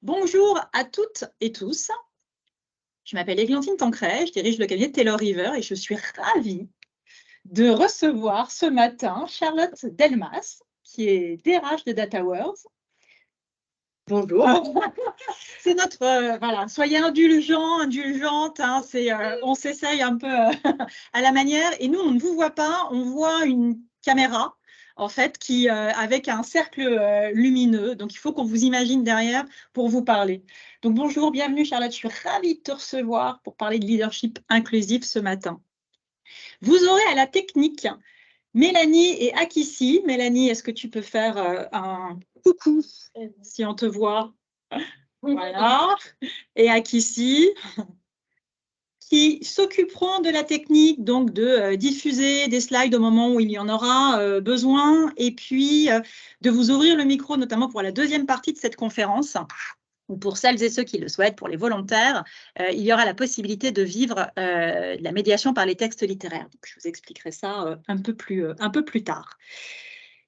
Bonjour à toutes et tous. Je m'appelle Églantine Tancret, je dirige le cabinet Taylor River et je suis ravie de recevoir ce matin Charlotte Delmas, qui est DRH de DataWorks. Bonjour. C'est notre, voilà, soyez indulgentes, hein, on s'essaye un peu à la manière. Et nous, on ne vous voit pas, on voit une caméra, en fait, avec un cercle lumineux. Donc, il faut qu'on vous imagine derrière pour vous parler. Donc, bonjour, bienvenue Charlotte, je suis ravie de te recevoir pour parler de leadership inclusif ce matin. Vous aurez à la technique Mélanie et Akissi. Mélanie, est-ce que tu peux faire un coucou si on te voit? Voilà. Et Akissi, qui s'occuperont de la technique, donc de diffuser des slides au moment où il y en aura besoin, et puis de vous ouvrir le micro, notamment pour la deuxième partie de cette conférence, ou pour celles et ceux qui le souhaitent, pour les volontaires, il y aura la possibilité de vivre la médiation par les textes littéraires. Donc, je vous expliquerai ça un peu plus tard.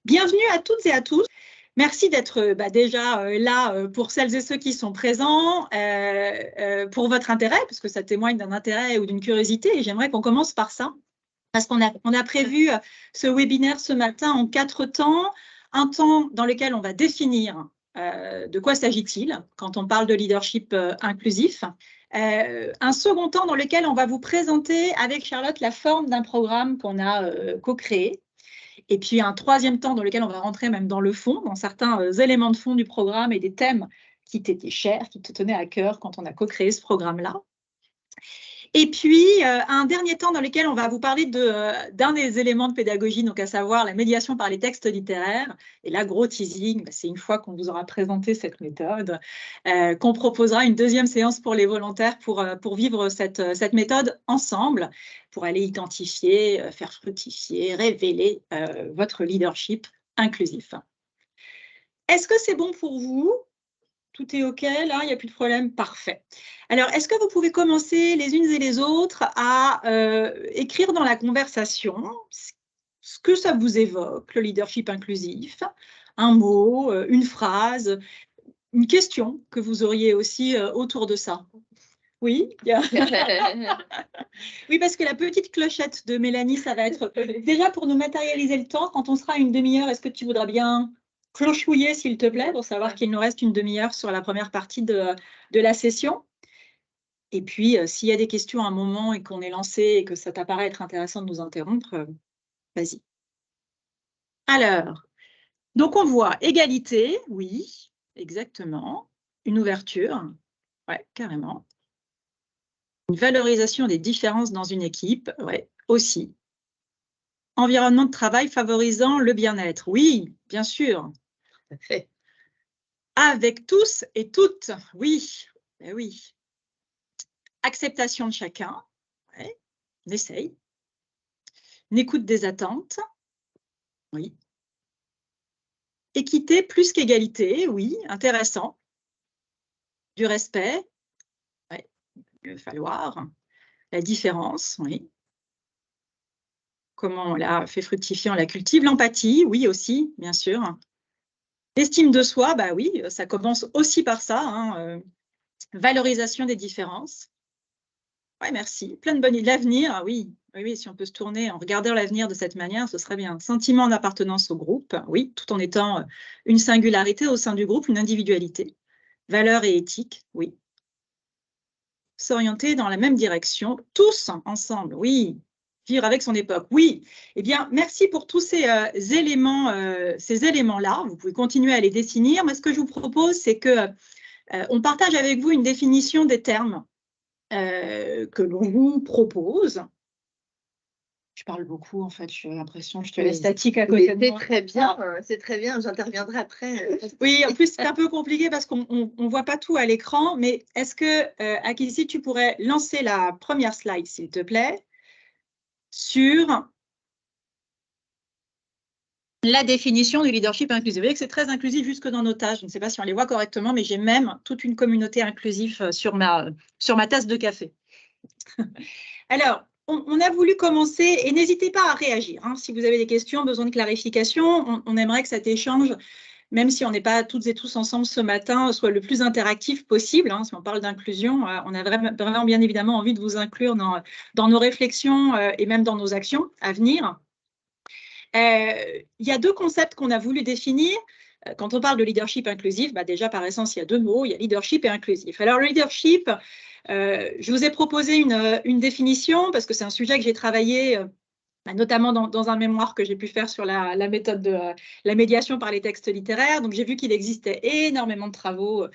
Bienvenue à toutes et à tous. Merci d'être déjà là pour celles et ceux qui sont présents, pour votre intérêt, parce que ça témoigne d'un intérêt ou d'une curiosité. Et j'aimerais qu'on commence par ça, parce qu'on a prévu ce webinaire ce matin en 4 temps. Un temps dans lequel on va définir de quoi s'agit-il quand on parle de leadership inclusif. Un second temps dans lequel on va vous présenter avec Charlotte la forme d'un programme qu'on a co-créé. Et puis un troisième temps dans lequel on va rentrer même dans le fond, dans certains éléments de fond du programme et des thèmes qui t'étaient chers, qui te tenaient à cœur quand on a co-créé ce programme-là. Et puis, un dernier temps dans lequel on va vous parler d'un des éléments de pédagogie, donc à savoir la médiation par les textes littéraires. Et là, gros teasing, c'est une fois qu'on vous aura présenté cette méthode, qu'on proposera une deuxième séance pour les volontaires pour vivre cette méthode ensemble, pour aller identifier, faire fructifier, révéler votre leadership inclusif. Est-ce que c'est bon pour vous ? Tout est OK, là, il n'y a plus de problème, parfait. Alors, est-ce que vous pouvez commencer les unes et les autres à écrire dans la conversation ce que ça vous évoque, le leadership inclusif, un mot, une phrase, une question que vous auriez aussi autour de ça? Oui, oui, parce que la petite clochette de Mélanie, ça va être déjà pour nous matérialiser le temps. Quand on sera à une demi-heure, est-ce que tu voudras bien clochouiller, s'il te plaît, pour savoir qu'il nous reste une demi-heure sur la première partie de la session? Et puis, s'il y a des questions à un moment et qu'on est lancé et que ça t'apparaît être intéressant de nous interrompre, vas-y. Alors, donc on voit égalité, oui, exactement. Une ouverture, ouais, carrément. Une valorisation des différences dans une équipe, ouais, aussi. Environnement de travail favorisant le bien-être, oui, bien sûr. Tout à fait. Avec tous et toutes, oui, oui. Acceptation de chacun, ouais, on essaye. Une écoute des attentes, oui. Équité plus qu'égalité, oui, intéressant. Du respect, ouais, il va falloir. La différence, oui. Comment on la fait fructifier, on la cultive. L'empathie, oui aussi, bien sûr. L'estime de soi, bah oui, ça commence aussi par ça. Hein, valorisation des différences. Oui, merci. Plein de bonnes idées. L'avenir, oui. Oui, si on peut se tourner en regardant l'avenir de cette manière, ce serait bien. Sentiment d'appartenance au groupe, oui, tout en étant une singularité au sein du groupe, une individualité. Valeurs et éthique, oui. S'orienter dans la même direction, tous ensemble, oui. Vivre avec son époque, oui. Eh bien, merci pour tous ces éléments-là. Vous pouvez continuer à les définir. Moi, ce que je vous propose, c'est qu'on partage avec vous une définition des termes que l'on vous propose. Je parle beaucoup, en fait, j'ai l'impression que je te laisse statique à côté de moi. C'est très bien, j'interviendrai après. Oui, en plus, c'est un peu compliqué parce qu'on ne voit pas tout à l'écran, mais est-ce que, Akissi, tu pourrais lancer la première slide, s'il te plaît, sur la définition du leadership inclusif. Vous voyez que c'est très inclusif jusque dans nos tâches. Je ne sais pas si on les voit correctement, mais j'ai même toute une communauté inclusive sur ma tasse de café. Alors, on a voulu commencer, et n'hésitez pas à réagir. Hein, si vous avez des questions, besoin de clarification, on aimerait que cet échange même si on n'est pas toutes et tous ensemble ce matin, soit le plus interactif possible. Hein, si on parle d'inclusion, on a vraiment bien évidemment envie de vous inclure dans nos réflexions et même dans nos actions à venir. Il y a deux concepts qu'on a voulu définir. Quand on parle de leadership inclusif, déjà par essence, il y a deux mots, il y a leadership et inclusif. Alors le leadership, je vous ai proposé une définition parce que c'est un sujet que j'ai travaillé notamment dans un mémoire que j'ai pu faire sur la méthode de la médiation par les textes littéraires. Donc, j'ai vu qu'il existait énormément de travaux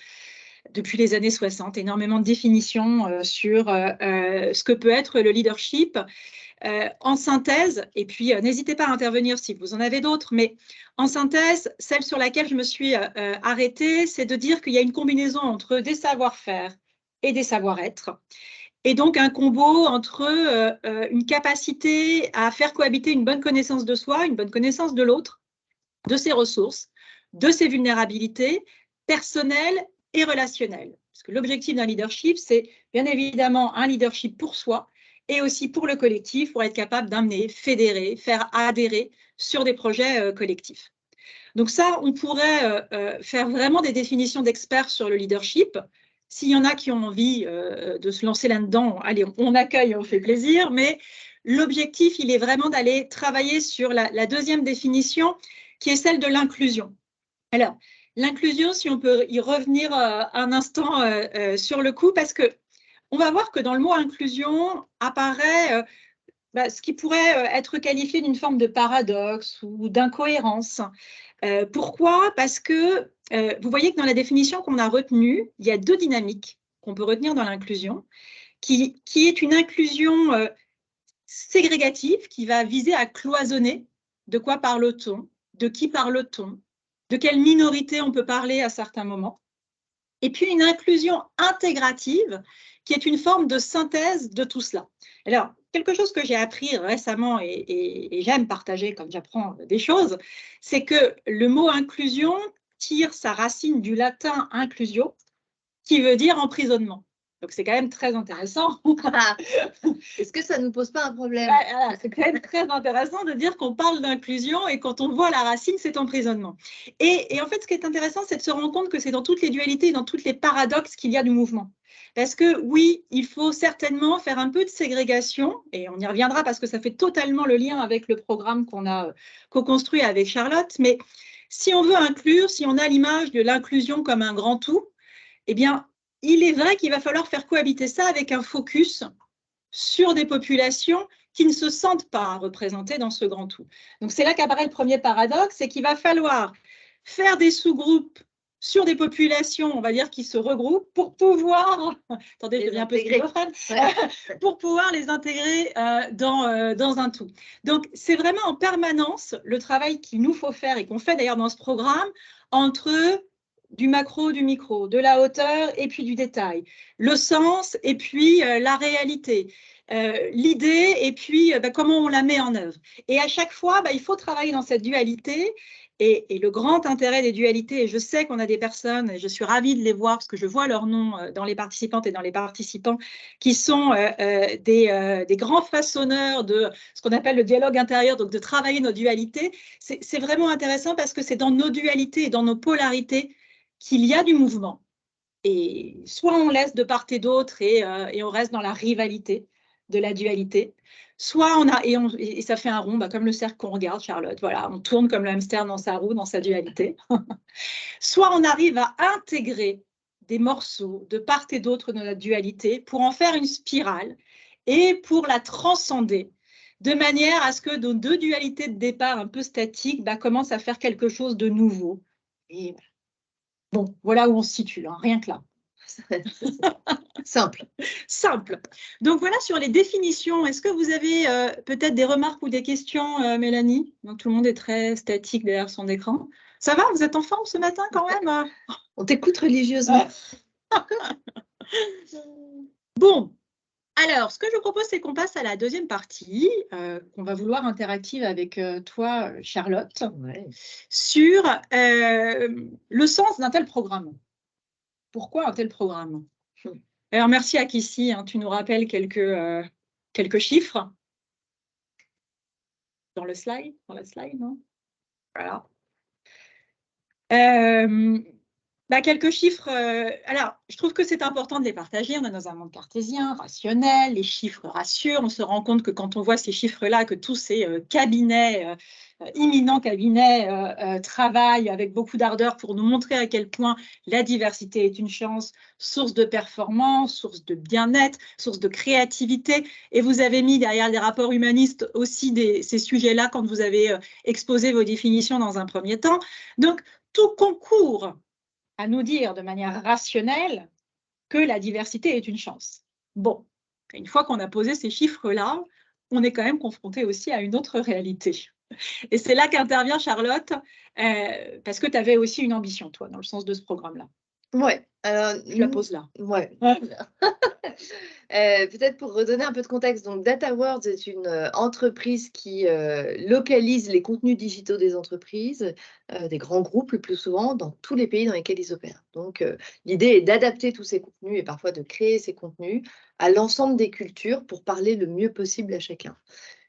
depuis les années 60, énormément de définitions sur ce que peut être le leadership. En synthèse, et puis n'hésitez pas à intervenir si vous en avez d'autres, mais en synthèse, celle sur laquelle je me suis arrêtée, c'est de dire qu'il y a une combinaison entre des savoir-faire et des savoir-être. Et donc, un combo entre une capacité à faire cohabiter une bonne connaissance de soi, une bonne connaissance de l'autre, de ses ressources, de ses vulnérabilités personnelles et relationnelles. Parce que l'objectif d'un leadership, c'est bien évidemment un leadership pour soi et aussi pour le collectif, pour être capable d'amener, fédérer, faire adhérer sur des projets collectifs. Donc ça, on pourrait faire vraiment des définitions d'experts sur le leadership. S'il y en a qui ont envie de se lancer là-dedans, allez, on accueille, on fait plaisir, mais l'objectif, il est vraiment d'aller travailler sur la deuxième définition, qui est celle de l'inclusion. Alors, l'inclusion, si on peut y revenir un instant sur le coup, parce que on va voir que dans le mot inclusion apparaît ce qui pourrait être qualifié d'une forme de paradoxe ou d'incohérence. Pourquoi? Parce que vous voyez que dans la définition qu'on a retenue, il y a deux dynamiques qu'on peut retenir dans l'inclusion, qui est une inclusion ségrégative qui va viser à cloisonner. De quoi parle-t-on? De qui parle-t-on? De quelle minorité on peut parler à certains moments? Et puis une inclusion intégrative qui est une forme de synthèse de tout cela. Alors, quelque chose que j'ai appris récemment et j'aime partager quand j'apprends des choses, c'est que le mot inclusion tire sa racine du latin inclusio, qui veut dire emprisonnement. Donc, c'est quand même très intéressant. Est-ce que ça ne nous pose pas un problème? C'est quand même très intéressant de dire qu'on parle d'inclusion et quand on voit la racine, c'est emprisonnement. Et en fait, ce qui est intéressant, c'est de se rendre compte que c'est dans toutes les dualités, dans toutes les paradoxes qu'il y a du mouvement. Parce que oui, il faut certainement faire un peu de ségrégation, et on y reviendra parce que ça fait totalement le lien avec le programme qu'on a co-construit avec Charlotte, mais si on veut inclure, si on a l'image de l'inclusion comme un grand tout, eh bien, il est vrai qu'il va falloir faire cohabiter ça avec un focus sur des populations qui ne se sentent pas représentées dans ce grand tout. Donc, c'est là qu'apparaît le premier paradoxe, c'est qu'il va falloir faire des sous-groupes sur des populations, on va dire, qui se regroupent pour pouvoir, attendez, je deviens un peu schizophrène, pour pouvoir les intégrer dans un tout. Donc, c'est vraiment en permanence le travail qu'il nous faut faire et qu'on fait d'ailleurs dans ce programme entre du macro, du micro, de la hauteur et puis du détail, le sens et puis la réalité, l'idée et puis comment on la met en œuvre. Et à chaque fois, il faut travailler dans cette dualité. Et le grand intérêt des dualités, et je sais qu'on a des personnes, et je suis ravie de les voir parce que je vois leurs noms dans les participantes et dans les participants, qui sont des grands façonneurs de ce qu'on appelle le dialogue intérieur, donc de travailler nos dualités. C'est vraiment intéressant parce que c'est dans nos dualités et dans nos polarités qu'il y a du mouvement. Et soit on laisse de part et d'autre et on reste dans la rivalité de la dualité, soit on a, et ça fait un rond, comme le cercle qu'on regarde, Charlotte, voilà, on tourne comme le hamster dans sa roue, dans sa dualité. Soit on arrive à intégrer des morceaux de part et d'autre de notre dualité pour en faire une spirale et pour la transcender, de manière à ce que nos deux dualités de départ un peu statiques commencent à faire quelque chose de nouveau. Et bon, voilà où on se situe, hein, rien que là. Simple. Simple. Donc voilà sur les définitions. Est-ce que vous avez peut-être des remarques ou des questions, Mélanie? Donc, tout le monde est très statique derrière son écran. Ça va? Vous êtes en forme ce matin quand même? On t'écoute religieusement. Bon. Alors, ce que je vous propose, c'est qu'on passe à la deuxième partie, qu'on va vouloir interactive avec toi, Charlotte, sur le sens d'un tel programme. Pourquoi un tel programme? Alors, merci à Kissy, hein, tu nous rappelles quelques chiffres dans la slide, non? Voilà. Quelques chiffres. Alors, je trouve que c'est important de les partager. On est dans un monde cartésien, rationnel. Les chiffres rassurent. On se rend compte que quand on voit ces chiffres-là, que tous ces cabinets, imminents cabinets, travaillent avec beaucoup d'ardeur pour nous montrer à quel point la diversité est une chance, source de performance, source de bien-être, source de créativité. Et vous avez mis derrière les rapports humanistes aussi ces sujets-là quand vous avez exposé vos définitions dans un premier temps. Donc, tout concourt à nous dire de manière rationnelle que la diversité est une chance. Bon, une fois qu'on a posé ces chiffres-là, on est quand même confronté aussi à une autre réalité. Et c'est là qu'intervient Charlotte, parce que tu avais aussi une ambition, toi, dans le sens de ce programme-là. Ouais, alors, Je la pose là. Ouais. Peut-être pour redonner un peu de contexte, donc DataWords est une entreprise qui localise les contenus digitaux des entreprises, des grands groupes le plus souvent, dans tous les pays dans lesquels ils opèrent. Donc l'idée est d'adapter tous ces contenus et parfois de créer ces contenus à l'ensemble des cultures pour parler le mieux possible à chacun.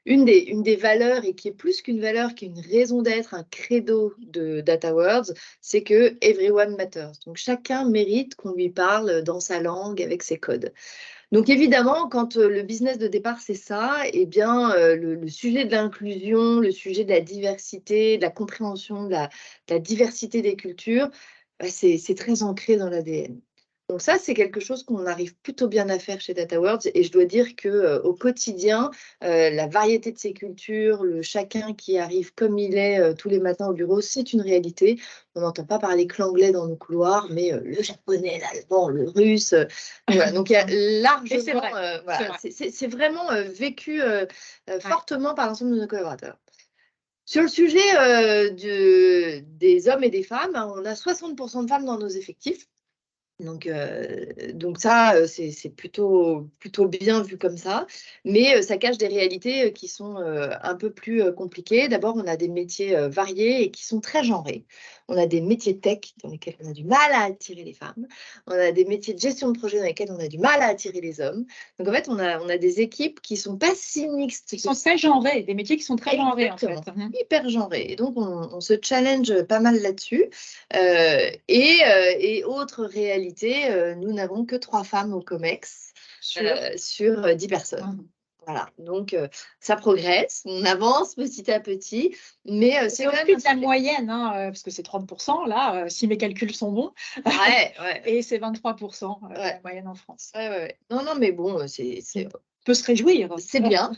Une des valeurs, et qui est plus qu'une valeur, qui est une raison d'être, un credo de DataWords, c'est que everyone matters. Donc chacun mérite qu'on lui parle dans sa langue, avec ses codes. Donc évidemment, quand le business de départ, c'est ça, eh bien, le sujet de l'inclusion, le sujet de la diversité, de la compréhension de la diversité des cultures, c'est très ancré dans l'ADN. Donc ça, c'est quelque chose qu'on arrive plutôt bien à faire chez DataWords. Et je dois dire qu'au quotidien, la variété de ces cultures, le chacun qui arrive comme il est tous les matins au bureau, c'est une réalité. On n'entend pas parler que l'anglais dans nos couloirs, mais le japonais, l'allemand, le russe. Voilà. Donc il y a largement, voilà, c'est vraiment vécu fortement par l'ensemble de nos collaborateurs. Sur le sujet des hommes et des femmes, on a 60% de femmes dans nos effectifs. Donc ça, c'est plutôt bien vu comme ça, mais ça cache des réalités qui sont un peu plus compliquées. D'abord, on a des métiers variés et qui sont très genrés. On a des métiers tech dans lesquels on a du mal à attirer les femmes. On a des métiers de gestion de projet dans lesquels on a du mal à attirer les hommes. Donc en fait, on a des équipes qui sont pas si mixtes. Qui sont très genrés, des métiers qui sont très genrés en fait. Hyper genrés. Et donc, on se challenge pas mal là-dessus. Et autre réalité, nous n'avons que 3 femmes au COMEX sur 10 personnes. Voilà, donc ça progresse, on avance petit à petit, mais c'est au-dessus de la moyenne, hein, parce que c'est 30% là, si mes calculs sont bons. Ouais. Et c'est 23% la moyenne en France. Ouais. Non, mais bon, c'est peut se réjouir. C'est bien.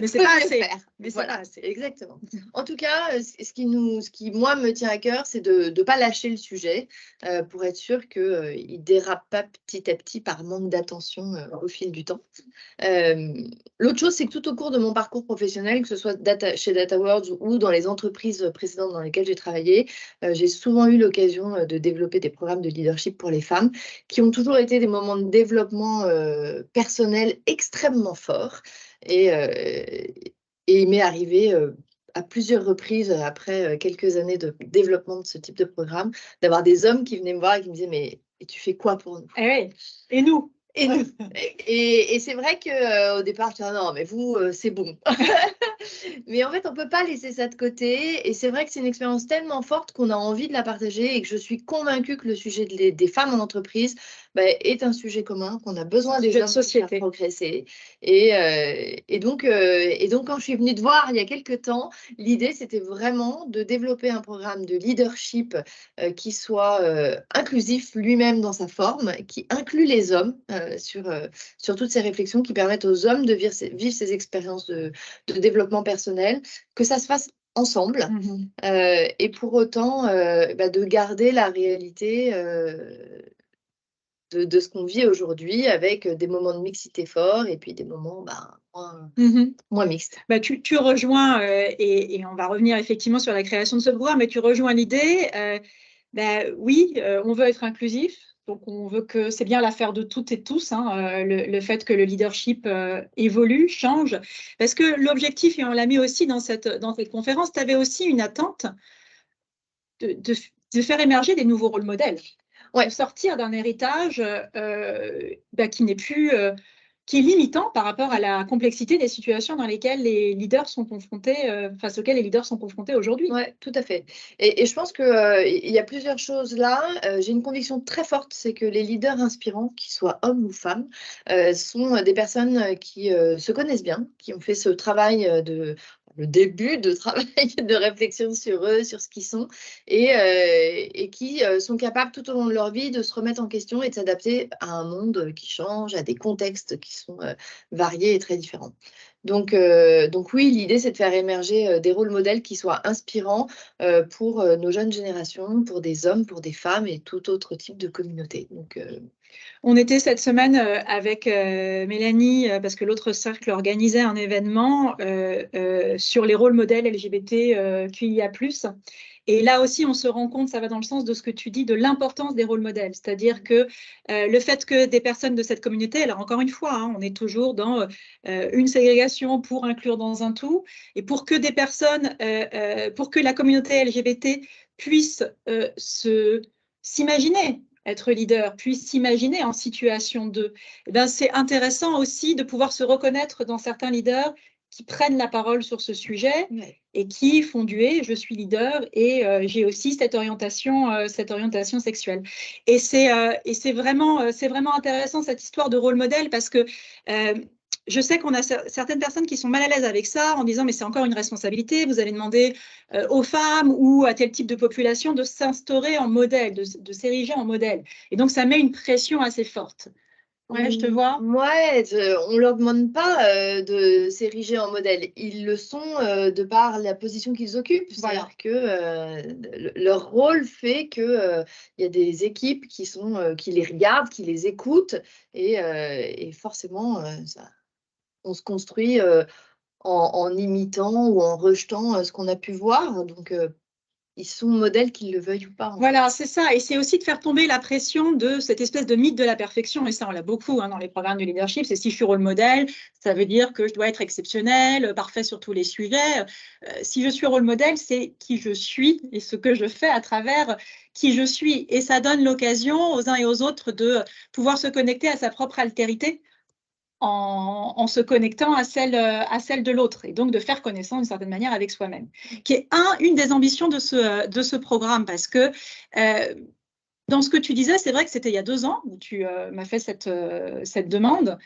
Mais c'est pas assez. Mais voilà, c'est exactement. En tout cas, ce qui moi me tient à cœur, c'est de ne pas lâcher le sujet pour être sûr qu'il ne dérape pas petit à petit par manque d'attention au fil du temps. L'autre chose, c'est que tout au cours de mon parcours professionnel, que ce soit chez DataWords ou dans les entreprises précédentes dans lesquelles j'ai travaillé, j'ai souvent eu l'occasion de développer des programmes de leadership pour les femmes qui ont toujours été des moments de développement personnel extrêmement forts. Et il m'est arrivé à plusieurs reprises, après quelques années de développement de ce type de programme, d'avoir des hommes qui venaient me voir et qui me disaient « Mais tu fais quoi pour nous ?» Et nous Et c'est vrai qu'au départ, je disais « Non, mais vous, c'est bon. » Mais en fait, on ne peut pas laisser ça de côté. Et c'est vrai que c'est une expérience tellement forte qu'on a envie de la partager et que je suis convaincue que le sujet des femmes en entreprise est un sujet commun, qu'on a besoin des hommes pour faire progresser. Et donc, quand je suis venue te voir il y a quelques temps, l'idée, c'était vraiment de développer un programme de leadership qui soit inclusif lui-même dans sa forme, qui inclut les hommes sur toutes ces réflexions, qui permettent aux hommes de vivre ces expériences de développement personnel, que ça se fasse ensemble, et pour autant de garder la réalité de ce qu'on vit aujourd'hui, avec des moments de mixité forts et puis des moments moins mixtes. Tu rejoins, et on va revenir effectivement sur la création de ce programme, mais tu rejoins l'idée, oui, on veut être inclusif. Donc, on veut que c'est bien l'affaire de toutes et tous, hein, le fait que le leadership évolue, change. Parce que l'objectif, et on l'a mis aussi dans cette conférence, tu avais aussi une attente de faire émerger des nouveaux rôles modèles. De sortir d'un héritage qui n'est plus qui est limitant par rapport à la complexité des situations dans lesquelles les leaders sont confrontés, face auxquelles les leaders sont confrontés aujourd'hui. Oui, tout à fait. Et je pense qu'il y a plusieurs choses là. J'ai une conviction très forte, c'est que les leaders inspirants, qu'ils soient hommes ou femmes, sont des personnes qui se connaissent bien, qui ont fait ce travail le début de travail de réflexion sur eux, sur ce qu'ils sont, et qui sont capables tout au long de leur vie de se remettre en question et de s'adapter à un monde qui change, à des contextes qui sont variés et très différents. Donc oui, l'idée, c'est de faire émerger des rôles modèles qui soient inspirants pour nos jeunes générations, pour des hommes, pour des femmes et tout autre type de communauté. Donc, on était cette semaine avec Mélanie, parce que l'autre cercle organisait un événement sur les rôles modèles LGBTQIA+. Et là aussi, on se rend compte, ça va dans le sens de ce que tu dis, de l'importance des rôles modèles. C'est-à-dire que le fait que des personnes de cette communauté, alors encore une fois, hein, on est toujours dans une ségrégation pour inclure dans un tout, et pour que des personnes, pour que la communauté LGBT puisse s'imaginer être leader, puisse s'imaginer en situation de, eh ben, c'est intéressant aussi de pouvoir se reconnaître dans certains leaders qui prennent la parole sur ce sujet et qui font duer, je suis leader et j'ai aussi cette orientation sexuelle. Et c'est vraiment intéressant cette histoire de rôle modèle parce que je sais qu'on a certaines personnes qui sont mal à l'aise avec ça en disant mais c'est encore une responsabilité, vous allez demander aux femmes ou à tel type de population de s'instaurer en modèle, de s'ériger en modèle. Et donc ça met une pression assez forte. Ouais, je te vois. Ouais, on ne leur demande pas de s'ériger en modèle. Ils le sont de par la position qu'ils occupent. Voilà. C'est-à-dire que leur rôle fait qu'il y a des équipes qui les regardent, qui les écoutent. Et forcément, on se construit en imitant ou en rejetant ce qu'on a pu voir. Donc, ils sont modèles qu'ils le veuillent ou pas. Voilà, c'est ça. Et c'est aussi de faire tomber la pression de cette espèce de mythe de la perfection. Et ça, on l'a beaucoup hein, dans les programmes de leadership. C'est si je suis rôle modèle, ça veut dire que je dois être exceptionnel, parfait sur tous les sujets. Si je suis rôle modèle, c'est qui je suis et ce que je fais à travers qui je suis. Et ça donne l'occasion aux uns et aux autres de pouvoir se connecter à sa propre altérité en se connectant à celle de l'autre et donc de faire connaissance d'une certaine manière avec soi-même, qui est une des ambitions de ce programme parce que dans ce que tu disais, c'est vrai que c'était il y a 2 ans où tu m'as fait cette demande.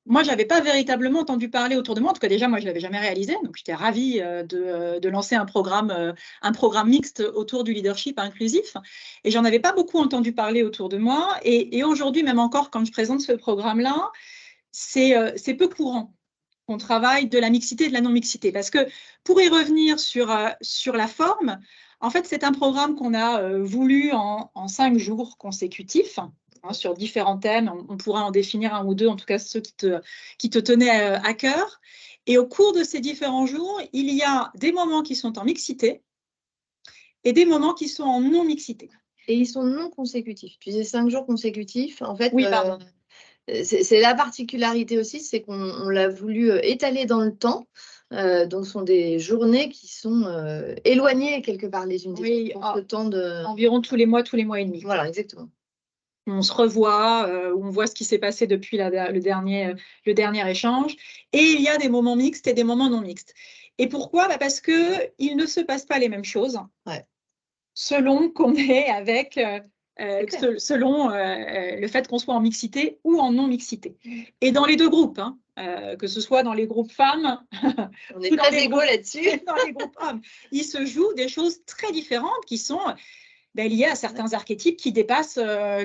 Moi, je n'avais pas véritablement entendu parler autour de moi. En tout cas, déjà, moi, je ne l'avais jamais réalisé. Donc, j'étais ravie de lancer un programme mixte autour du leadership inclusif. Et j'en avais pas beaucoup entendu parler autour de moi. Et aujourd'hui, même encore, quand je présente ce programme-là, c'est peu courant qu'on travaille de la mixité et de la non-mixité. Parce que pour y revenir sur la forme, en fait, c'est un programme qu'on a voulu en 5 jours consécutifs. Sur différents thèmes, on pourra en définir un ou deux, en tout cas ceux qui te tenaient à cœur. Et au cours de ces différents jours, il y a des moments qui sont en mixité et des moments qui sont en non-mixité. Et ils sont non consécutifs. Tu disais 5 jours consécutifs. En fait, oui, pardon. C'est la particularité aussi, c'est qu'on l'a voulu étaler dans le temps. Donc, ce sont des journées qui sont éloignées quelque part les unes des autres. Le temps de... Environ tous les mois et demi. Voilà, exactement. On se revoit, on voit ce qui s'est passé depuis le dernier échange. Et il y a des moments mixtes et des moments non mixtes. Et pourquoi ? Parce qu'il ne se passe pas les mêmes choses selon qu'on est avec, selon le fait qu'on soit en mixité ou en non-mixité. Et dans les deux groupes, hein, que ce soit dans les groupes femmes, on est très égaux là-dessus. Dans les groupes hommes, il se joue des choses très différentes qui sont... lié à certains archétypes qui dépassent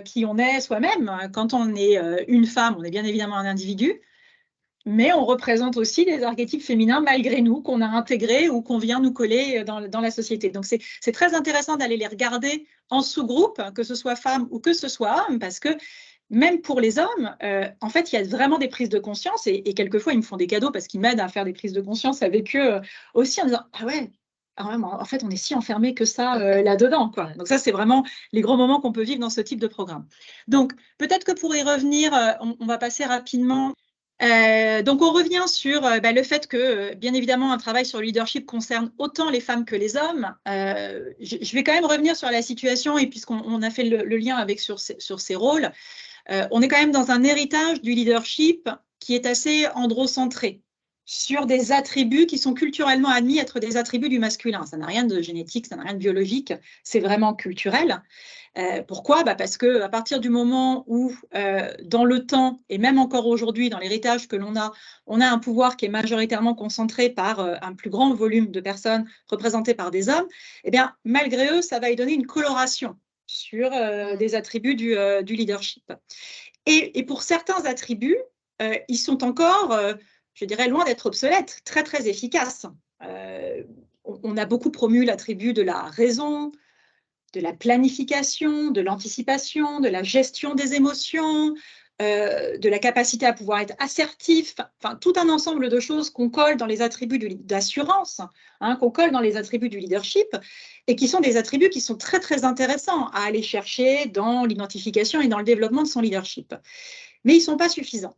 qui on est soi-même. Quand on est une femme, on est bien évidemment un individu, mais on représente aussi des archétypes féminins malgré nous, qu'on a intégrés ou qu'on vient nous coller dans la société. Donc, c'est très intéressant d'aller les regarder en sous-groupe, que ce soit femme ou que ce soit homme, parce que même pour les hommes, en fait, il y a vraiment des prises de conscience et quelquefois, ils me font des cadeaux parce qu'ils m'aident à faire des prises de conscience avec eux aussi en disant « Ah ouais, en fait, on est si enfermé que ça là-dedans, quoi. » Donc ça, c'est vraiment les gros moments qu'on peut vivre dans ce type de programme. Donc, peut-être que pour y revenir, on va passer rapidement. Donc, on revient sur le fait que, bien évidemment, un travail sur le leadership concerne autant les femmes que les hommes. Je vais quand même revenir sur la situation, et puisqu'on a fait le lien avec sur ces rôles, on est quand même dans un héritage du leadership qui est assez androcentré, sur des attributs qui sont culturellement admis être des attributs du masculin. Ça n'a rien de génétique, ça n'a rien de biologique, c'est vraiment culturel. Pourquoi? Parce qu'à partir du moment où, dans le temps, et même encore aujourd'hui, dans l'héritage que l'on a, on a un pouvoir qui est majoritairement concentré par un plus grand volume de personnes représentées par des hommes, eh bien, malgré eux, ça va y donner une coloration sur des attributs du leadership. Et pour certains attributs, ils sont encore, je dirais, loin d'être obsolètes, très, très efficaces. On a beaucoup promu l'attribut de la raison, de la planification, de l'anticipation, de la gestion des émotions, de la capacité à pouvoir être assertif, enfin tout un ensemble de choses qu'on colle dans les attributs d'assurance, qu'on colle dans les attributs du leadership, et qui sont des attributs qui sont très très intéressants à aller chercher dans l'identification et dans le développement de son leadership. Mais ils ne sont pas suffisants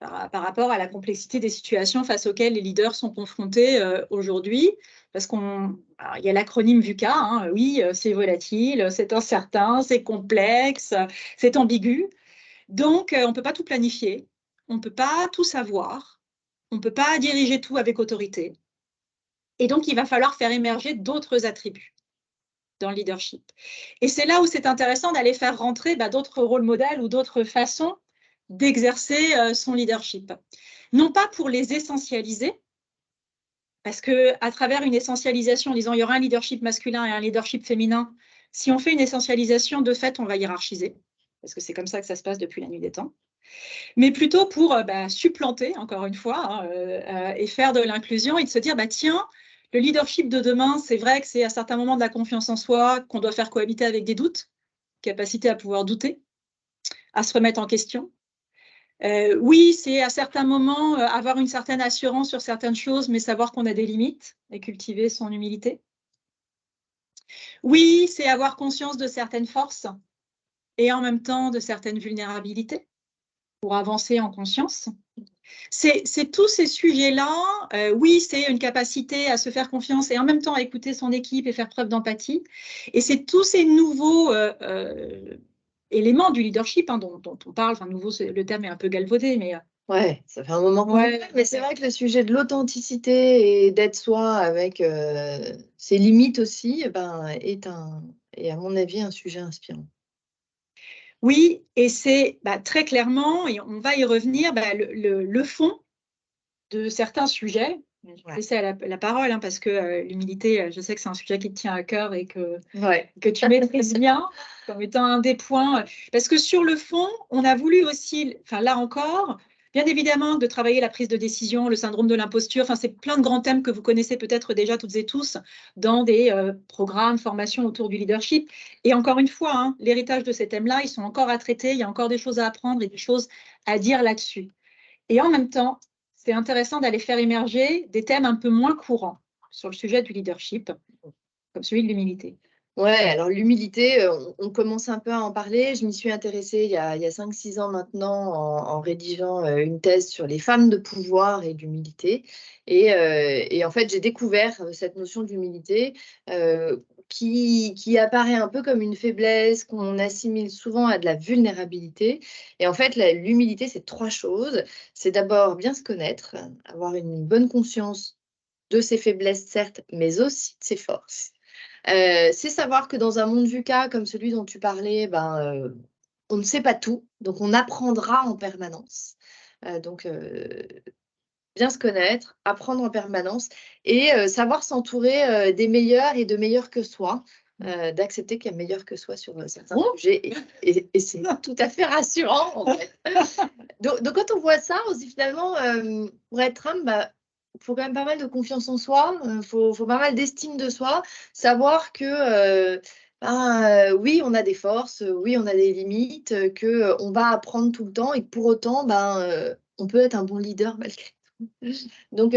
par rapport à la complexité des situations face auxquelles les leaders sont confrontés aujourd'hui, parce qu'il y a l'acronyme VUCA, oui, c'est volatile, c'est incertain, c'est complexe, c'est ambigu. Donc, on ne peut pas tout planifier, on ne peut pas tout savoir, on ne peut pas diriger tout avec autorité. Et donc, il va falloir faire émerger d'autres attributs dans le leadership. Et c'est là où c'est intéressant d'aller faire rentrer d'autres rôles modèles ou d'autres façons d'exercer son leadership. Non pas pour les essentialiser, parce qu'à travers une essentialisation en disant il y aura un leadership masculin et un leadership féminin, si on fait une essentialisation, de fait, on va hiérarchiser, parce que c'est comme ça que ça se passe depuis la nuit des temps, mais plutôt pour supplanter, encore une fois, et faire de l'inclusion et de se dire, tiens, le leadership de demain, c'est vrai que c'est à certains moments de la confiance en soi qu'on doit faire cohabiter avec des doutes, capacité à pouvoir douter, à se remettre en question. Oui, c'est à certains moments avoir une certaine assurance sur certaines choses, mais savoir qu'on a des limites et cultiver son humilité. Oui, c'est avoir conscience de certaines forces et en même temps de certaines vulnérabilités pour avancer en conscience. C'est tous ces sujets-là. Oui, c'est une capacité à se faire confiance et en même temps à écouter son équipe et faire preuve d'empathie. Et c'est tous ces nouveaux éléments du leadership dont on parle. Enfin, nouveau, le terme est un peu galvaudé, mais ouais, ça fait un moment qu'on en parle, mais c'est vrai que le sujet de l'authenticité et d'être soi avec ses limites aussi, est à mon avis un sujet inspirant. Oui, et c'est très clairement, et on va y revenir, le fond de certains sujets. Je vais laisser la parole parce que l'humilité, je sais que c'est un sujet qui te tient à cœur et que tu maîtrises bien comme étant un des points. Parce que sur le fond, on a voulu aussi, là encore, bien évidemment, de travailler la prise de décision, le syndrome de l'imposture. C'est plein de grands thèmes que vous connaissez peut-être déjà toutes et tous dans des programmes, formations autour du leadership. Et encore une fois, l'héritage de ces thèmes-là, ils sont encore à traiter. Il y a encore des choses à apprendre et des choses à dire là-dessus. Et en même temps, c'est intéressant d'aller faire émerger des thèmes un peu moins courants sur le sujet du leadership, comme celui de l'humilité. Ouais, alors l'humilité, on commence un peu à en parler. Je m'y suis intéressée il y a 5-6 ans maintenant en rédigeant une thèse sur les femmes de pouvoir et d'humilité. Et en fait, j'ai découvert cette notion d'humilité qui apparaît un peu comme une faiblesse, qu'on assimile souvent à de la vulnérabilité. Et en fait, l'humilité, c'est 3 choses. C'est d'abord bien se connaître, avoir une bonne conscience de ses faiblesses, certes, mais aussi de ses forces. C'est savoir que dans un monde VUCA comme celui dont tu parlais, on ne sait pas tout, donc on apprendra en permanence. Donc, bien se connaître, apprendre en permanence et savoir s'entourer des meilleurs et de meilleurs que soi, d'accepter qu'il y a meilleur que soi sur certains sujets et c'est tout à fait rassurant en fait. Donc quand on voit ça, on se dit finalement, pour être humble, faut quand même pas mal de confiance en soi, faut pas mal d'estime de soi, savoir que oui, on a des forces, oui, on a des limites, qu'on va apprendre tout le temps et que pour autant, on peut être un bon leader malgré tout. Donc,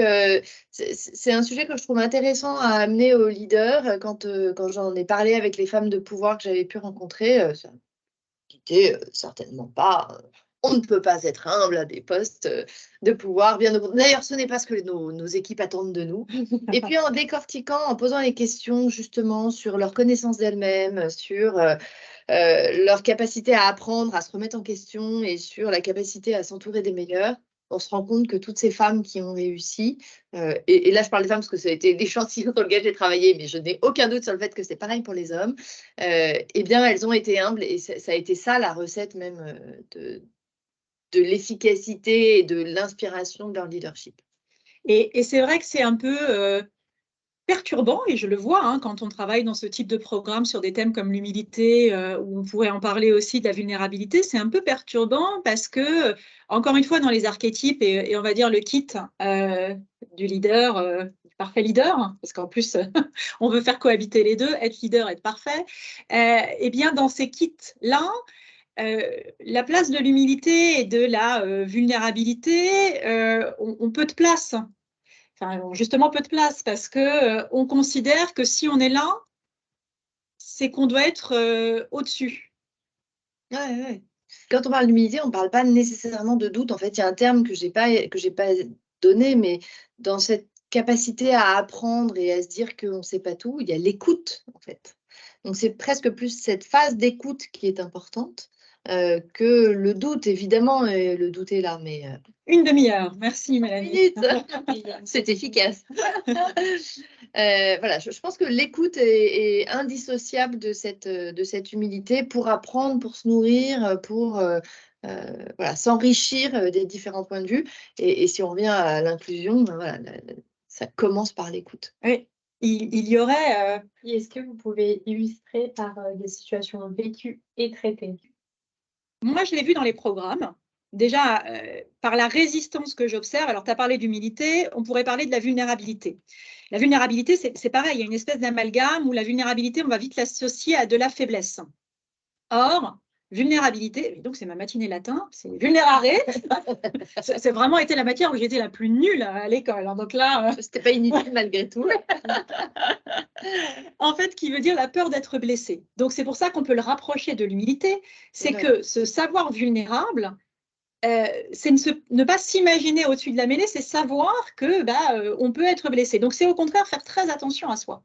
c'est un sujet que je trouve intéressant à amener aux leaders. Quand j'en ai parlé avec les femmes de pouvoir que j'avais pu rencontrer, ça n'était certainement pas on ne peut pas être humble à des postes de pouvoir. D'ailleurs, ce n'est pas ce que nos équipes attendent de nous. Et puis en décortiquant, en posant les questions justement sur leur connaissance d'elles-mêmes, sur leur capacité à apprendre, à se remettre en question et sur la capacité à s'entourer des meilleurs, on se rend compte que toutes ces femmes qui ont réussi, et là je parle des femmes parce que ça a été l'échantillon sur lequel j'ai travaillé, mais je n'ai aucun doute sur le fait que c'est pareil pour les hommes, eh bien elles ont été humbles et ça a été ça la recette même de l'efficacité et de l'inspiration de leur leadership. Et c'est vrai que c'est un peu perturbant, et je le vois hein, quand on travaille dans ce type de programme sur des thèmes comme l'humilité, où on pourrait en parler aussi de la vulnérabilité, c'est un peu perturbant parce que, encore une fois, dans les archétypes, et on va dire le kit du leader, du parfait leader, hein, parce qu'en plus, on veut faire cohabiter les deux, être leader, être parfait, eh bien, dans ces kits-là, la place de l'humilité et de la vulnérabilité ont peu de place. Enfin, justement, peu de place, parce qu'on considère que si on est là, c'est qu'on doit être au-dessus. Ouais, ouais. Quand on parle d'humilité, on ne parle pas nécessairement de doute. En fait, il y a un terme que j'ai pas donné, mais dans cette capacité à apprendre et à se dire qu'on ne sait pas tout, il y a l'écoute, en fait. Donc, c'est presque plus cette phase d'écoute qui est importante que le doute, évidemment, le doute est là, mais Une demi-heure. Merci, Mélanie. c'est efficace. Voilà, je pense que l'écoute est indissociable de cette humilité pour apprendre, pour se nourrir, pour voilà, s'enrichir des différents points de vue. Et si on revient à l'inclusion, ben voilà, ça commence par l'écoute. Oui, il y aurait... Et est-ce que vous pouvez illustrer par des situations vécues et traitées? Moi, je l'ai vu dans les programmes. Déjà, par la résistance que j'observe, alors tu as parlé d'humilité, on pourrait parler de la vulnérabilité. La vulnérabilité, c'est pareil, il y a une espèce d'amalgame où la vulnérabilité, on va vite l'associer à de la faiblesse. Or, vulnérabilité, donc c'est ma matinée latin, c'est vulnérare, c'est vraiment été la matière où j'étais la plus nulle à l'école. Hein, donc là, c'était pas inutile malgré tout. En fait, qui veut dire la peur d'être blessé. Donc c'est pour ça qu'on peut le rapprocher de l'humilité, c'est que ce savoir vulnérable, c'est ne pas s'imaginer au-dessus de la mêlée, c'est savoir que on peut être blessé. Donc c'est au contraire faire très attention à soi.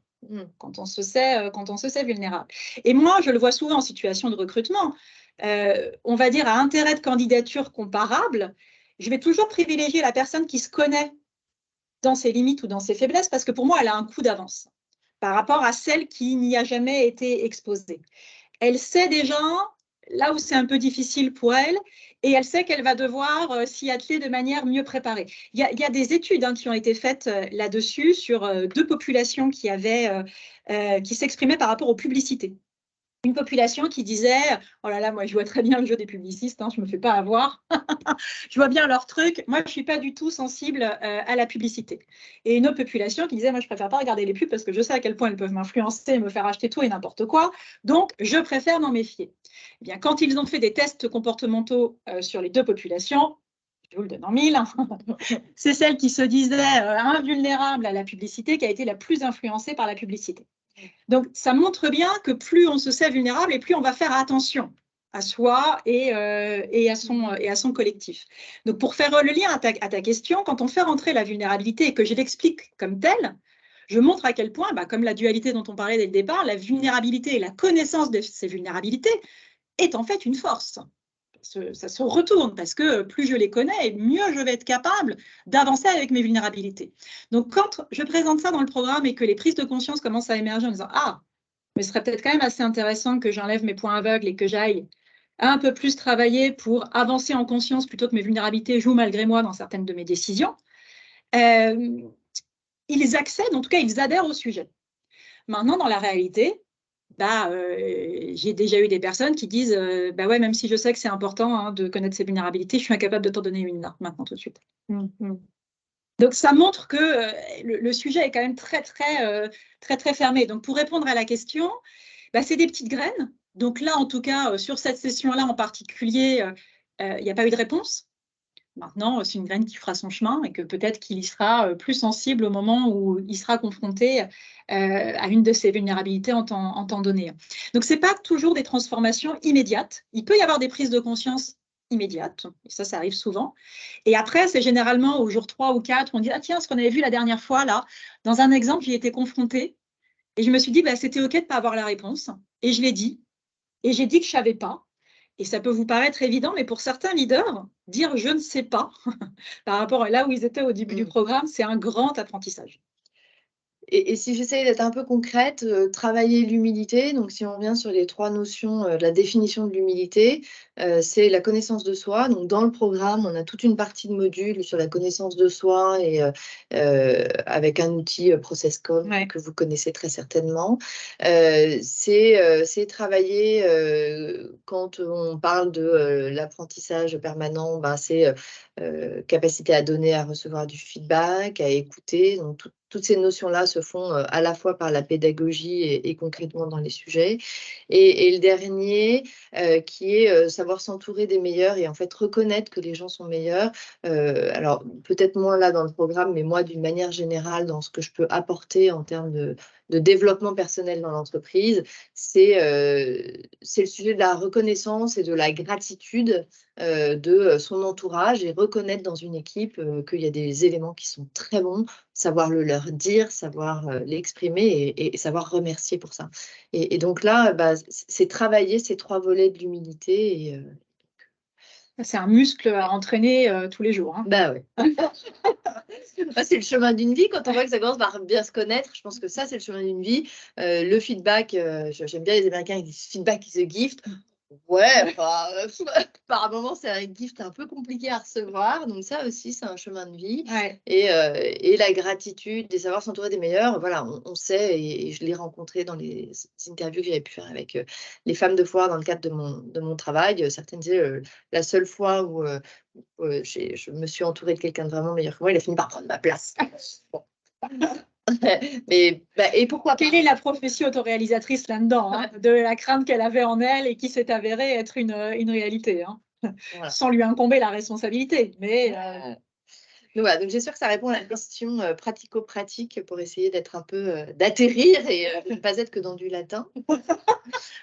Quand on se sait vulnérable. Et moi, je le vois souvent en situation de recrutement, on va dire à intérêt de candidature comparable, je vais toujours privilégier la personne qui se connaît dans ses limites ou dans ses faiblesses, parce que pour moi, elle a un coup d'avance par rapport à celle qui n'y a jamais été exposée. Elle sait déjà là où c'est un peu difficile pour elle, et elle sait qu'elle va devoir s'y atteler de manière mieux préparée. Il y a des études qui ont été faites là-dessus sur deux populations qui s'exprimaient par rapport aux publicités. Une population qui disait « Oh là là, moi je vois très bien le jeu des publicistes, je ne me fais pas avoir, je vois bien leur truc, moi je ne suis pas du tout sensible à la publicité. » Et une autre population qui disait « Moi je ne préfère pas regarder les pubs parce que je sais à quel point elles peuvent m'influencer et me faire acheter tout et n'importe quoi, donc je préfère m'en méfier. » Eh bien, quand ils ont fait des tests comportementaux sur les deux populations, je vous le donne en mille, c'est celle qui se disait invulnérable à la publicité qui a été la plus influencée par la publicité. Donc, ça montre bien que plus on se sait vulnérable et plus on va faire attention à soi et à son collectif. Donc, pour faire le lien à ta question, quand on fait rentrer la vulnérabilité et que je l'explique comme telle, je montre à quel point, comme la dualité dont on parlait dès le départ, la vulnérabilité et la connaissance de ces vulnérabilités est en fait une force. Ça se retourne parce que plus je les connais, mieux je vais être capable d'avancer avec mes vulnérabilités. Donc, quand je présente ça dans le programme et que les prises de conscience commencent à émerger en disant « Ah, mais ce serait peut-être quand même assez intéressant que j'enlève mes points aveugles et que j'aille un peu plus travailler pour avancer en conscience plutôt que mes vulnérabilités jouent malgré moi dans certaines de mes décisions », ils accèdent, en tout cas, ils adhèrent au sujet. Maintenant, dans la réalité, j'ai déjà eu des personnes qui disent ouais, même si je sais que c'est important de connaître ses vulnérabilités, je suis incapable de t'en donner une là, maintenant, tout de suite. Donc, ça montre que le sujet est quand même très, très fermé. Donc, pour répondre à la question, c'est des petites graines. Donc là, en tout cas, sur cette session-là en particulier, il n'y a pas eu de réponse. Maintenant, c'est une graine qui fera son chemin et que peut-être qu'il y sera plus sensible au moment où il sera confronté à une de ses vulnérabilités en temps donné. Donc, ce n'est pas toujours des transformations immédiates. Il peut y avoir des prises de conscience immédiates, et ça arrive souvent. Et après, c'est généralement au jour 3 ou 4, on dit « Ah tiens, ce qu'on avait vu la dernière fois, là, dans un exemple, j'y étais confrontée. Et je me suis dit, c'était OK de ne pas avoir la réponse. Et je l'ai dit. et j'ai dit que je ne savais pas. Et ça peut vous paraître évident, mais pour certains leaders, dire je ne sais pas par rapport à là où ils étaient au début du programme, c'est un grand apprentissage. Et si j'essaye d'être un peu concrète, travailler l'humilité, donc si on revient sur les 3 notions, de la définition de l'humilité, c'est la connaissance de soi. Donc dans le programme, on a toute une partie de modules sur la connaissance de soi et avec un outil, ProcessCom Ouais. que vous connaissez très certainement. C'est travailler, quand on parle de, l'apprentissage permanent, ben, c'est, capacité à donner, à recevoir du feedback, à écouter. Donc toutes ces notions-là se font à la fois par la pédagogie et concrètement dans les sujets. Et le dernier, qui est savoir s'entourer des meilleurs et en fait reconnaître que les gens sont meilleurs. Alors peut-être moins là dans le programme, mais moi d'une manière générale dans ce que je peux apporter en termes de développement personnel dans l'entreprise, c'est le sujet de la reconnaissance et de la gratitude de son entourage et reconnaître dans une équipe qu'il y a des éléments qui sont très bons, savoir le leur dire, savoir l'exprimer et savoir remercier pour ça. Et donc là, bah, c'est travailler ces 3 volets de l'humilité. Et, C'est un muscle à entraîner tous les jours. Hein. bah ouais. Bah, c'est le chemin d'une vie. Quand on voit que ça commence par bien se connaître, je pense que ça, c'est le chemin d'une vie. Le feedback, j'aime bien les Américains qui disent feedback is a gift. Ouais, enfin, par moment, c'est un gift un peu compliqué à recevoir. Donc ça aussi, c'est un chemin de vie. Ouais. Et la gratitude, et savoir s'entourer des meilleurs, voilà, on sait, et je l'ai rencontré dans les interviews que j'avais pu faire avec les femmes de foire dans le cadre de mon travail. Certaines disaient, la seule fois où je me suis entourée de quelqu'un de vraiment meilleur que moi, il a fini par prendre ma place. Bon. Mais, bah, et pourquoi pas? Quelle est la prophétie autoréalisatrice là-dedans, hein, de la crainte qu'elle avait en elle et qui s'est avérée être une réalité, hein, Voilà. sans lui incomber la responsabilité. Mais Donc voilà, donc j'espère que ça répond à la question pratico-pratique pour essayer d'être un peu, d'atterrir et ne pas être que dans du latin.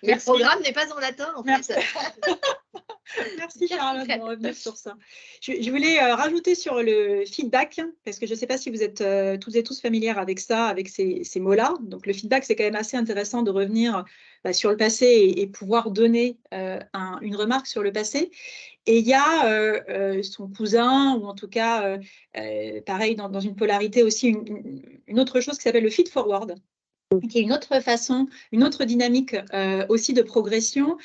Mais le programme n'est pas en latin, en Merci. fait. Merci Charlotte de revenir sur ça. Je voulais rajouter sur le feedback, parce que je ne sais pas si vous êtes toutes et tous familières avec ça, avec ces mots-là. Donc le feedback, c'est quand même assez intéressant de revenir sur le passé et pouvoir donner une remarque sur le passé. Et il y a son cousin, ou en tout cas, pareil, dans une polarité aussi, une autre chose qui s'appelle le feed forward, qui est une autre façon, une autre dynamique aussi de progression.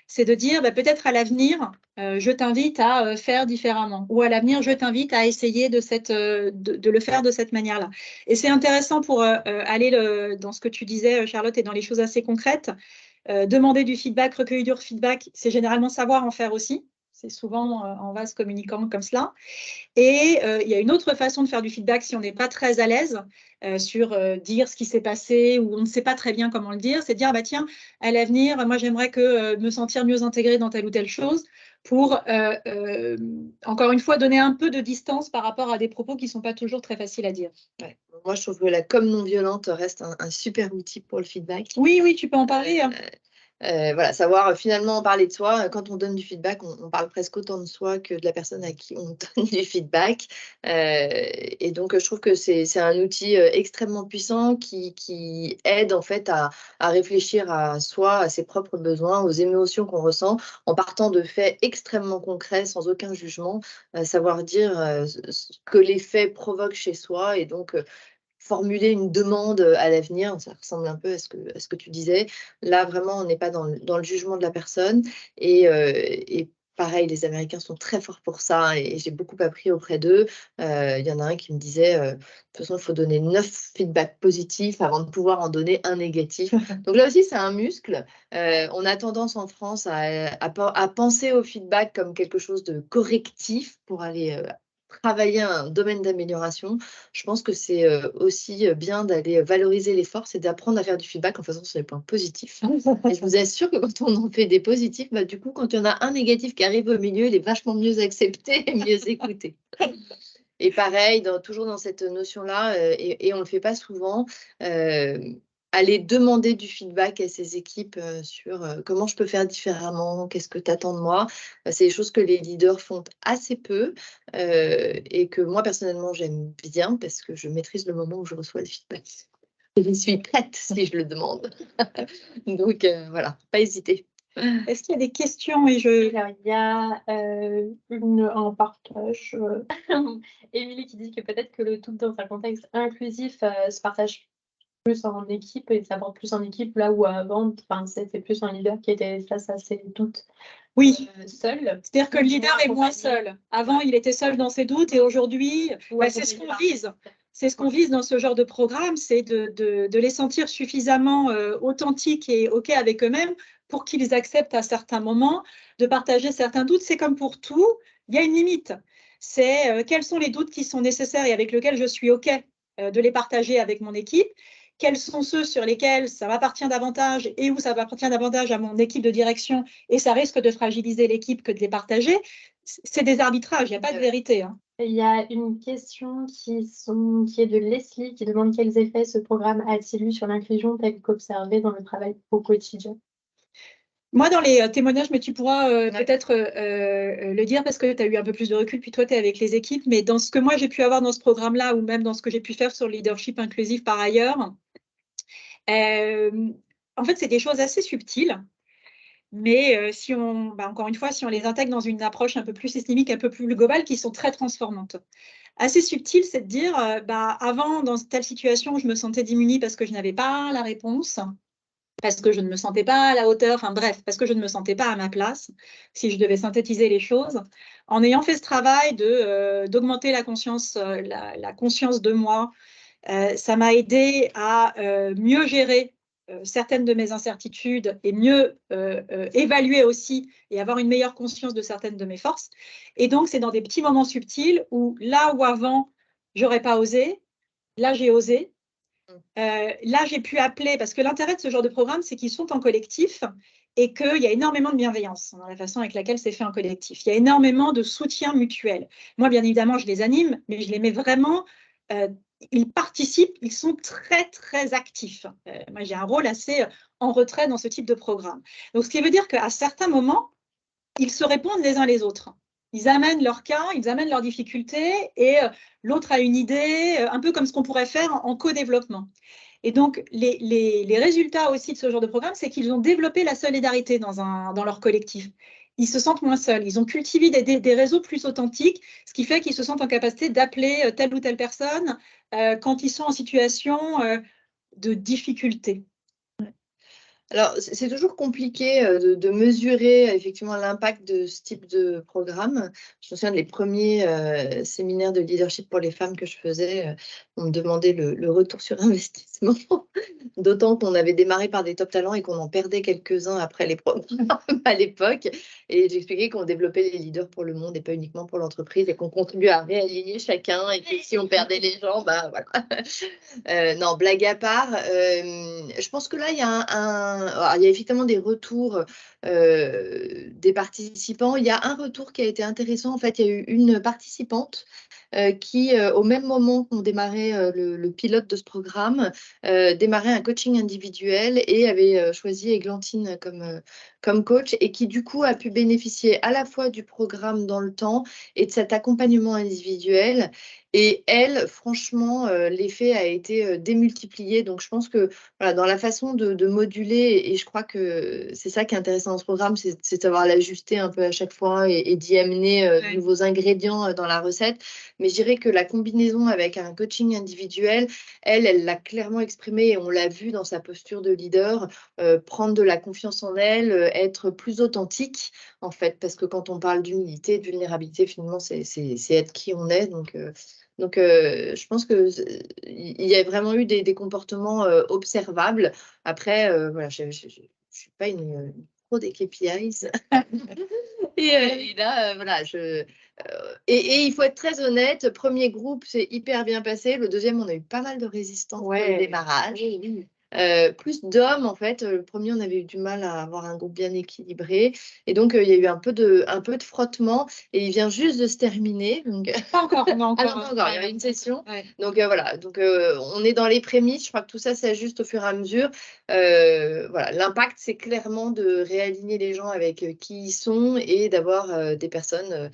C'est de dire peut-être à l'avenir, je t'invite à faire différemment, ou à l'avenir, je t'invite à essayer de le faire de cette manière-là. Et c'est intéressant pour aller dans ce que tu disais, Charlotte, et dans les choses assez concrètes. Demander du feedback, recueillir du feedback, c'est généralement savoir en faire aussi. C'est souvent en vase communicant comme cela. Et il y a une autre façon de faire du feedback si on n'est pas très à l'aise sur dire ce qui s'est passé ou on ne sait pas très bien comment le dire, c'est de dire tiens, à l'avenir, moi j'aimerais me sentir mieux intégrée dans telle ou telle chose pour, encore une fois, donner un peu de distance par rapport à des propos qui ne sont pas toujours très faciles à dire. Ouais. Moi, je trouve que la com non violente reste un super outil pour le feedback. Oui, tu peux en parler. Hein. Voilà, savoir finalement parler de soi. Quand on donne du feedback, on parle presque autant de soi que de la personne à qui on donne du feedback. Et donc, je trouve que c'est un outil extrêmement puissant qui aide en fait à réfléchir à soi, à ses propres besoins, aux émotions qu'on ressent, en partant de faits extrêmement concrets, sans aucun jugement, savoir dire ce que les faits provoquent chez soi et donc formuler une demande à l'avenir. Ça ressemble un peu à ce que tu disais. Là, vraiment, on n'est pas dans le jugement de la personne. Et pareil, les Américains sont très forts pour ça et j'ai beaucoup appris auprès d'eux. Il y en a un qui me disait, de toute façon, il faut donner 9 feedbacks positifs avant de pouvoir en donner un négatif. Donc là aussi, c'est un muscle. On a tendance en France à penser au feedback comme quelque chose de correctif pour aller travailler un domaine d'amélioration. Je pense que c'est aussi bien d'aller valoriser les forces et d'apprendre à faire du feedback en faisant sur les points positifs. Et je vous assure que quand on en fait des positifs, du coup, quand il y en a un négatif qui arrive au milieu, il est vachement mieux accepté et mieux écouté. Et pareil, toujours dans cette notion-là, et on ne le fait pas souvent, aller demander du feedback à ses équipes sur comment je peux faire différemment, qu'est-ce que tu attends de moi. C'est des choses que les leaders font assez peu et que moi, personnellement, j'aime bien parce que je maîtrise le moment où je reçois le feedback. Je suis prête si je le demande. Donc voilà, pas hésiter. Est-ce qu'il y a des questions et je... Alors, il y a un partage. Émilie qui dit que peut-être que le tout dans un contexte inclusif se partage plus en équipe et s'aborde plus en équipe, là où avant, c'était plus un leader qui était face à ses doutes Oui, seul. c'est-à-dire que le leader est moins seul. Avant, il était seul dans ses doutes et aujourd'hui, c'est ce qu'on vise. C'est ce qu'on vise dans ce genre de programme, c'est de les sentir suffisamment authentiques et OK avec eux-mêmes pour qu'ils acceptent à certains moments de partager certains doutes. C'est comme pour tout, il y a une limite. C'est quels sont les doutes qui sont nécessaires et avec lesquels je suis OK de les partager avec mon équipe. Quels sont ceux sur lesquels ça m'appartient davantage et où ça m'appartient davantage à mon équipe de direction et ça risque de fragiliser l'équipe que de les partager. C'est des arbitrages, il n'y a pas de vérité. Hein. Il y a une question qui est de Leslie qui demande quels effets ce programme a-t-il eu sur l'inclusion telle qu'observée dans le travail au quotidien. Moi, dans les témoignages, mais tu pourras peut-être le dire parce que tu as eu un peu plus de recul, puis toi, tu es avec les équipes, mais dans ce que moi, j'ai pu avoir dans ce programme-là, ou même dans ce que j'ai pu faire sur le leadership inclusif par ailleurs, en fait, c'est des choses assez subtiles. Mais si encore une fois, si on les intègre dans une approche un peu plus systémique, un peu plus globale, qui sont très transformantes. Assez subtil, c'est de dire, avant, dans telle situation, je me sentais démunie parce que je n'avais pas la réponse, parce que je ne me sentais pas à la hauteur, enfin bref, parce que je ne me sentais pas à ma place, si je devais synthétiser les choses. En ayant fait ce travail d'augmenter la conscience de moi, ça m'a aidé à mieux gérer certaines de mes incertitudes et mieux évaluer aussi et avoir une meilleure conscience de certaines de mes forces. Et donc, c'est dans des petits moments subtils où là où avant, j'aurais pas osé, là, j'ai osé. Là, j'ai pu appeler, parce que l'intérêt de ce genre de programme, c'est qu'ils sont en collectif et qu'il y a énormément de bienveillance dans la façon avec laquelle c'est fait en collectif. Il y a énormément de soutien mutuel. Moi, bien évidemment, je les anime, mais je les mets vraiment ils participent, ils sont très, très actifs. Moi, j'ai un rôle assez en retrait dans ce type de programme. Donc, ce qui veut dire qu'à certains moments, ils se répondent les uns les autres. Ils amènent leur cas, ils amènent leurs difficultés et l'autre a une idée, un peu comme ce qu'on pourrait faire en co-développement. Et donc, les résultats aussi de ce genre de programme, c'est qu'ils ont développé la solidarité dans leur collectif. Ils se sentent moins seuls. Ils ont cultivé des réseaux plus authentiques, ce qui fait qu'ils se sentent en capacité d'appeler telle ou telle personne quand ils sont en situation de difficulté. Alors, c'est toujours compliqué de mesurer effectivement l'impact de ce type de programme. Je me souviens des premiers séminaires de leadership pour les femmes que je faisais, on me demandait le retour sur investissement, d'autant qu'on avait démarré par des top talents et qu'on en perdait quelques-uns après les programmes à l'époque. Et j'expliquais qu'on développait les leaders pour le monde et pas uniquement pour l'entreprise et qu'on contribuait à réaligner chacun et que si on perdait les gens, bah voilà. Non, blague à part, je pense que là, il y a effectivement des retours des participants. Il y a un retour qui a été intéressant. En fait, il y a eu une participante qui, au même moment qu'on démarrait le pilote de ce programme, démarrait un coaching individuel et avait choisi Églantine comme coach et qui, du coup, a pu bénéficier à la fois du programme dans le temps et de cet accompagnement individuel. Et elle, franchement, l'effet a été démultiplié. Donc, je pense que voilà, dans la façon de moduler, et je crois que c'est ça qui est intéressant dans ce programme, c'est de savoir l'ajuster un peu à chaque fois et d'y amener de nouveaux ingrédients dans la recette. Mais je dirais que la combinaison avec un coaching individuel, elle l'a clairement exprimé et on l'a vu dans sa posture de leader, prendre de la confiance en elle, être plus authentique, en fait, parce que quand on parle d'humilité, de vulnérabilité, finalement, c'est être qui on est. Donc, je pense qu'il y a vraiment eu des comportements observables. Après, voilà, je ne suis pas une pro des KPIs. Et là, voilà, et il faut être très honnête, premier groupe, c'est hyper bien passé. Le deuxième, on a eu pas mal de résistance au démarrage. Oui. Plus d'hommes, en fait. Le premier, on avait eu du mal à avoir un groupe bien équilibré. Et donc, il y a eu un peu de frottement. Et il vient juste de se terminer. Donc... Pas encore, on a encore. Ah non, pas encore, il y avait une session. Ouais. Donc, voilà. Donc, on est dans les prémices. Je crois que tout ça s'ajuste au fur et à mesure. Voilà. L'impact, c'est clairement de réaligner les gens avec qui ils sont et d'avoir des personnes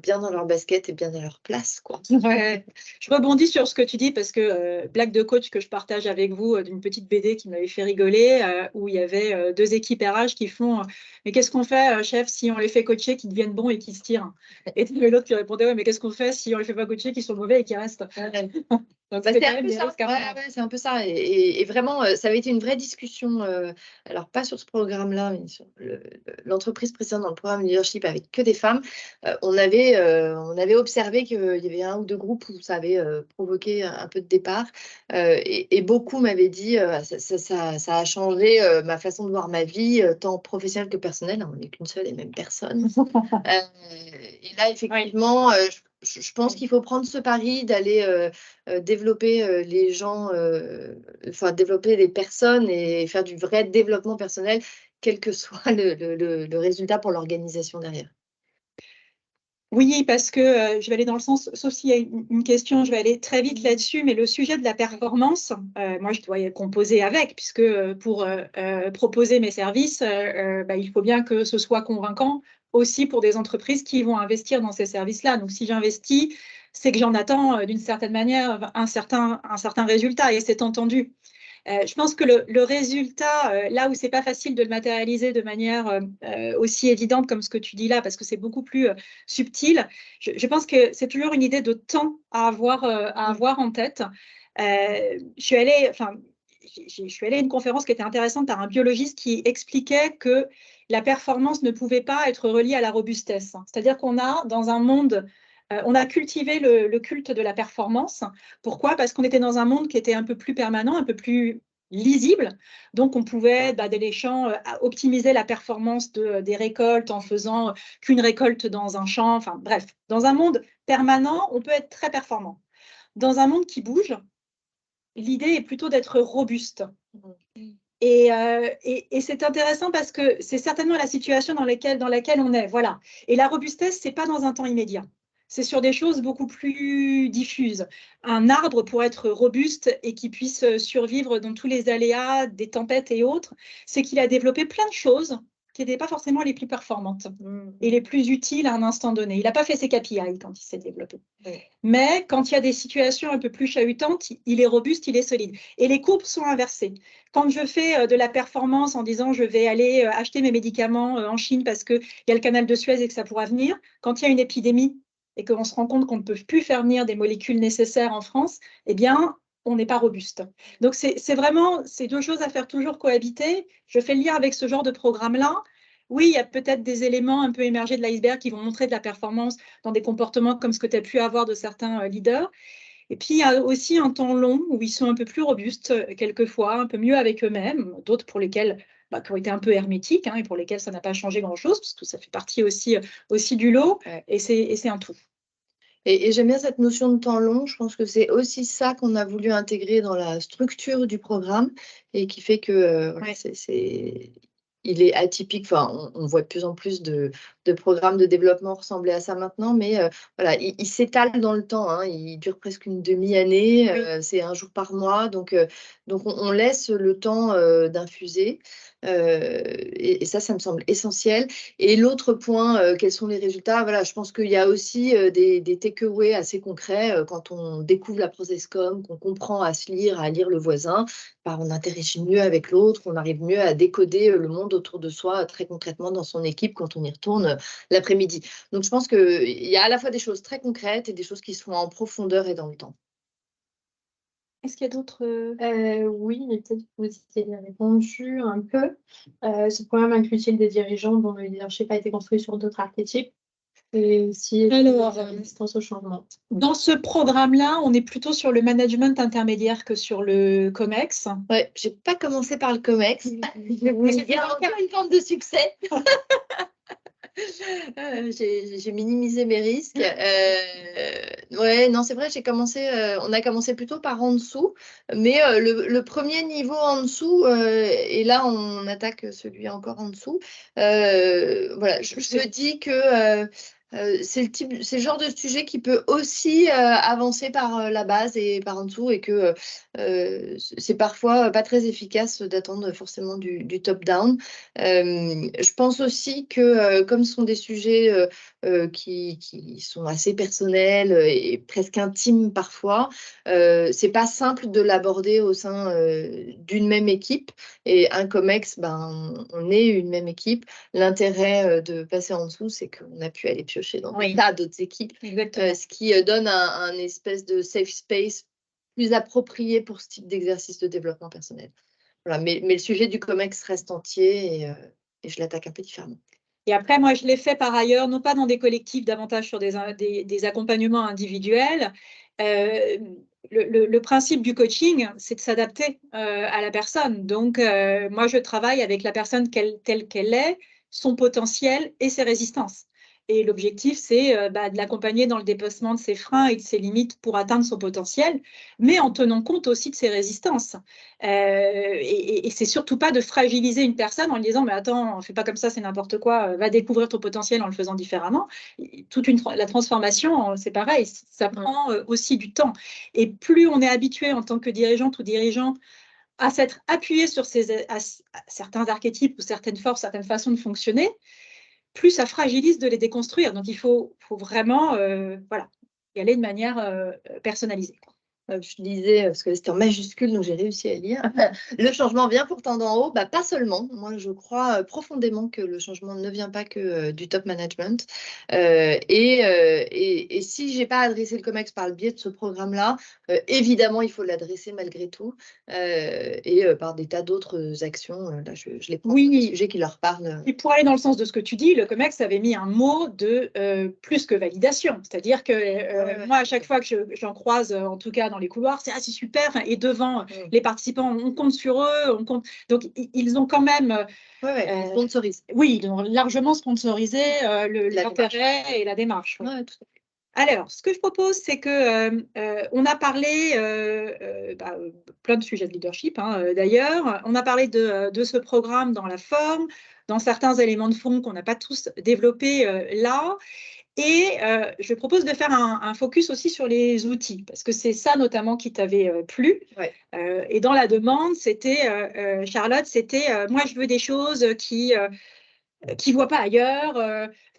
bien dans leur basket et bien à leur place, quoi. Ouais. Je rebondis sur ce que tu dis parce que blague de coach que je partage avec vous d'une petite BD qui m'avait fait rigoler où il y avait deux équipes RH qui font mais qu'est-ce qu'on fait chef si on les fait coacher qu'ils deviennent bons et qu'ils se tirent et l'autre qui répondait ouais mais qu'est-ce qu'on fait si on les fait pas coacher qu'ils sont mauvais et qu'ils restent. Donc Bah, c'est c'est quand un même peu des ça. risques à Ouais, prendre. ouais, c'est un peu ça. Et vraiment, ça avait été une vraie discussion. Alors, pas sur ce programme-là, mais sur l'entreprise précédente, dans le programme leadership avec que des femmes. On avait observé qu'il y avait un ou deux groupes où ça avait provoqué un peu de départ. Et beaucoup m'avaient dit ça a changé ma façon de voir ma vie, tant professionnelle que personnelle. On n'est qu'une seule et même personne. Et là, effectivement, je pense qu'il faut prendre ce pari d'aller développer les gens, enfin développer les personnes et faire du vrai développement personnel, quel que soit le résultat pour l'organisation derrière. Oui, parce que je vais aller dans le sens, sauf s'il y a une question, je vais aller très vite là-dessus, mais le sujet de la performance, moi je dois y composer avec, puisque pour proposer mes services, il faut bien que ce soit convaincant aussi pour des entreprises qui vont investir dans ces services-là. Donc si j'investis, c'est que j'en attends d'une certaine manière un certain résultat, et c'est entendu. Je pense que le résultat, là où c'est pas facile de le matérialiser de manière aussi évidente comme ce que tu dis là, parce que c'est beaucoup plus subtil, je pense que c'est toujours une idée de temps à avoir en tête. Je suis allée à une conférence qui était intéressante par un biologiste qui expliquait que la performance ne pouvait pas être reliée à la robustesse. C'est-à-dire qu'on a, dans un monde, on a cultivé le culte de la performance. Pourquoi? Parce qu'on était dans un monde qui était un peu plus permanent, un peu plus lisible. Donc, on pouvait, dès les champs, optimiser la performance des récoltes en faisant qu'une récolte dans un champ. Enfin, bref, dans un monde permanent, on peut être très performant. Dans un monde qui bouge, l'idée est plutôt d'être robuste. Et c'est intéressant parce que c'est certainement la situation dans laquelle on est. Voilà. Et la robustesse, ce n'est pas dans un temps immédiat. C'est sur des choses beaucoup plus diffuses. Un arbre, pour être robuste et qui puisse survivre dans tous les aléas des tempêtes et autres, c'est qu'il a développé plein de choses qui n'étaient pas forcément les plus performantes et les plus utiles à un instant donné. Il n'a pas fait ses KPI quand il s'est développé. Mais quand il y a des situations un peu plus chahutantes, il est robuste, il est solide. Et les courbes sont inversées. Quand je fais de la performance en disant je vais aller acheter mes médicaments en Chine parce qu'il y a le canal de Suez et que ça pourra venir, quand il y a une épidémie et qu'on se rend compte qu'on ne peut plus faire venir des molécules nécessaires en France, eh bien, on n'est pas robuste. Donc, c'est vraiment ces deux choses à faire toujours cohabiter. Je fais le lien avec ce genre de programme-là. Oui, il y a peut-être des éléments un peu émergés de l'iceberg qui vont montrer de la performance dans des comportements comme ce que tu as pu avoir de certains leaders. Et puis, il y a aussi un temps long où ils sont un peu plus robustes, quelquefois, un peu mieux avec eux-mêmes, d'autres pour lesquels, qui ont été un peu hermétiques et pour lesquels ça n'a pas changé grand-chose, parce que ça fait partie aussi du lot, et c'est un tout. Et j'aime bien cette notion de temps long. Je pense que c'est aussi ça qu'on a voulu intégrer dans la structure du programme et qui fait que il est atypique. Enfin, on voit de plus en plus de programmes de développement ressembler à ça maintenant, mais voilà, il s'étale dans le temps. Il dure presque une demi-année. C'est un jour par mois, donc on laisse le temps d'infuser. Et ça me semble essentiel. Et l'autre point, quels sont les résultats? Voilà, je pense qu'il y a aussi des takeaways assez concrets quand on découvre la process-com, qu'on comprend à se lire, à lire le voisin, on interagit mieux avec l'autre, on arrive mieux à décoder le monde autour de soi très concrètement dans son équipe quand on y retourne l'après-midi. Donc, je pense qu'il y a à la fois des choses très concrètes et des choses qui se font en profondeur et dans le temps. Est-ce qu'il y a d'autres Oui, mais peut-être que vous y avez répondu un peu. Ce programme inclut-il des dirigeants dont le leadership a été construit sur d'autres archétypes et aussi résistance au changement? Dans ce programme-là, on est plutôt sur le management intermédiaire que sur le COMEX. Ouais, je n'ai pas commencé par le COMEX. Il y a encore une forme de succès. J'ai minimisé mes risques. Ouais, non, c'est vrai, on a commencé plutôt par en dessous, mais le premier niveau en dessous, et là on attaque celui encore en dessous. Voilà, je me dis que C'est le genre de sujet qui peut aussi avancer par la base et par en dessous et que c'est parfois pas très efficace d'attendre forcément du top-down. Je pense aussi que comme ce sont des sujets qui sont assez personnels et presque intimes parfois, c'est pas simple de l'aborder au sein d'une même équipe. Et un COMEX, on est une même équipe. L'intérêt de passer en dessous, c'est qu'on a pu aller piocher dans des tas d'autres équipes, ce qui donne un espèce de safe space plus approprié pour ce type d'exercice de développement personnel. Voilà, mais le sujet du COMEX reste entier et je l'attaque un peu différemment. Et après, moi, je l'ai fait par ailleurs, non pas dans des collectifs, davantage sur des accompagnements individuels. Le principe du coaching, c'est de s'adapter à la personne. Donc, moi, je travaille avec la personne telle qu'elle est, son potentiel et ses résistances. Et l'objectif, c'est de l'accompagner dans le dépassement de ses freins et de ses limites pour atteindre son potentiel, mais en tenant compte aussi de ses résistances. Et c'est surtout pas de fragiliser une personne en lui disant « mais attends, fais pas comme ça, c'est n'importe quoi, va découvrir ton potentiel en le faisant différemment ». La transformation, c'est pareil, ça prend aussi du temps. Et plus on est habitué en tant que dirigeante ou dirigeant à s'être appuyé sur certains archétypes ou certaines forces, certaines façons de fonctionner, plus ça fragilise de les déconstruire. Donc, il faut vraiment y aller de manière personnalisée. Je disais, parce que c'était en majuscule, donc j'ai réussi à lire. Le changement vient pourtant d'en haut. Pas seulement. Moi, je crois profondément que le changement ne vient pas que du top management. Et si je n'ai pas adressé le COMEX par le biais de ce programme-là, évidemment, il faut l'adresser malgré tout. Et par des tas d'autres actions. Là, je les prends sur des sujets qui leur parlent. Et pour aller dans le sens de ce que tu dis, le COMEX avait mis un mot de plus que validation. C'est-à-dire que moi, à chaque fois que j'en croise, en tout cas dans les couloirs, c'est super. Et devant les participants, on compte sur eux. On compte. Donc, ils ont quand même… ils sponsorisent. Oui, ils ont largement sponsorisé l'intérêt et la démarche. Ouais, tout à fait. Alors, ce que je propose, c'est que on a parlé plein de sujets de leadership, d'ailleurs. On a parlé de ce programme dans la forme, dans certains éléments de fond qu'on n'a pas tous développés là. Et je propose de faire un focus aussi sur les outils, parce que c'est ça notamment qui t'avait plu. Ouais. Et dans la demande, c'était, Charlotte, c'était moi, je veux des choses qui ne voient pas ailleurs,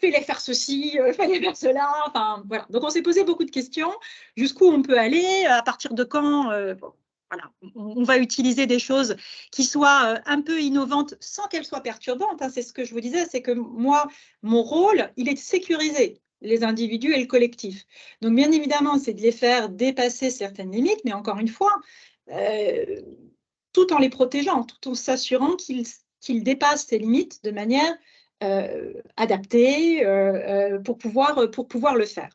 fais-les faire ceci, fais-les faire cela. Enfin, voilà. Donc, on s'est posé beaucoup de questions. Jusqu'où on peut aller, à partir de quand voilà, on va utiliser des choses qui soient un peu innovantes sans qu'elles soient perturbantes. C'est ce que je vous disais, c'est que moi, mon rôle, il est de sécuriser les individus et le collectif. Donc, bien évidemment, c'est de les faire dépasser certaines limites, mais encore une fois, tout en les protégeant, tout en s'assurant qu'ils dépassent ces limites de manière adaptée pour pouvoir le faire.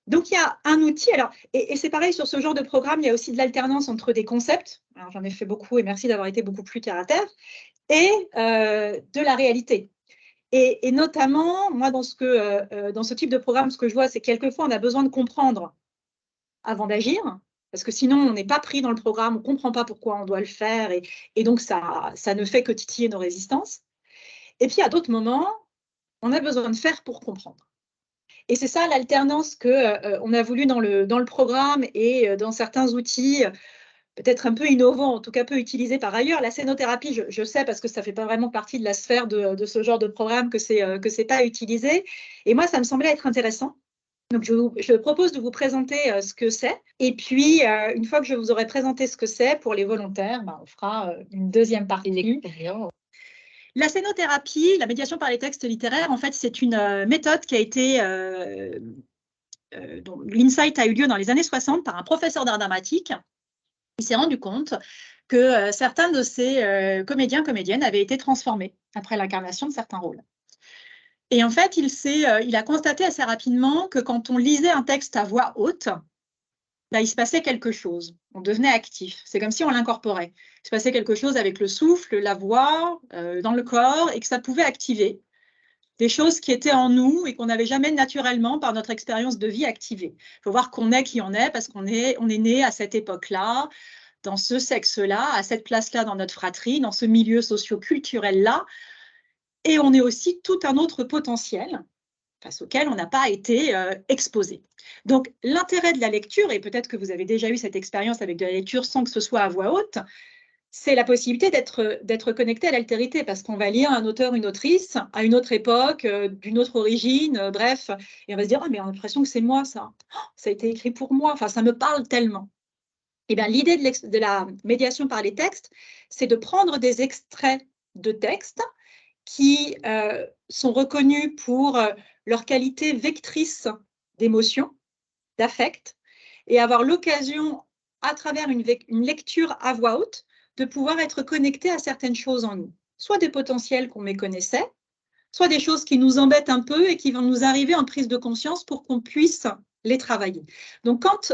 Donc, il y a un outil, alors, et c'est pareil sur ce genre de programme, il y a aussi de l'alternance entre des concepts, alors j'en ai fait beaucoup et merci d'avoir été beaucoup plus terre à terre, et de la réalité. Et notamment, moi, dans ce type de programme, ce que je vois, c'est que quelquefois, on a besoin de comprendre avant d'agir, parce que sinon, on n'est pas pris dans le programme, on ne comprend pas pourquoi on doit le faire, et donc ça ne fait que titiller nos résistances. Et puis, à d'autres moments, on a besoin de faire pour comprendre. Et c'est ça l'alternance qu'on a voulu dans le programme et dans certains outils, peut-être un peu innovants, en tout cas peu utilisés par ailleurs. La scénothérapie, je sais, parce que ça ne fait pas vraiment partie de la sphère de ce genre de programme, que c'est pas utilisé. Et moi, ça me semblait être intéressant. Donc, je propose de vous présenter ce que c'est. Et puis, une fois que je vous aurai présenté ce que c'est, pour les volontaires, on fera une deuxième partie. La scénothérapie, la médiation par les textes littéraires, en fait, c'est une méthode qui a été… dont l'insight a eu lieu dans les années 60 par un professeur d'art dramatique. Il s'est rendu compte que certains de ces comédiennes avaient été transformés après l'incarnation de certains rôles. Et en fait, il a constaté assez rapidement que quand on lisait un texte à voix haute, il se passait quelque chose. On devenait actif. C'est comme si on l'incorporait. Il se passait quelque chose avec le souffle, la voix, dans le corps, et que ça pouvait activer des choses qui étaient en nous et qu'on n'avait jamais naturellement, par notre expérience de vie, activées. Il faut voir qu'on est qui on est, parce qu'on est né à cette époque-là, dans ce sexe-là, à cette place-là dans notre fratrie, dans ce milieu socio-culturel-là. Et on est aussi tout un autre potentiel, face auxquelles on n'a pas été exposé. Donc, l'intérêt de la lecture, et peut-être que vous avez déjà eu cette expérience avec de la lecture sans que ce soit à voix haute, c'est la possibilité d'être connecté à l'altérité, parce qu'on va lire un auteur, une autrice, à une autre époque, d'une autre origine, bref, et on va se dire « Ah, mais on a l'impression que c'est moi, ça. Oh, ça a été écrit pour moi, enfin, ça me parle tellement. » Eh bien, l'idée de la médiation par les textes, c'est de prendre des extraits de textes qui sont reconnus pour leur qualité vectrice d'émotion, d'affect, et avoir l'occasion, à travers une lecture à voix haute, de pouvoir être connecté à certaines choses en nous, soit des potentiels qu'on méconnaissait, soit des choses qui nous embêtent un peu et qui vont nous arriver en prise de conscience pour qu'on puisse les travailler. Donc, quand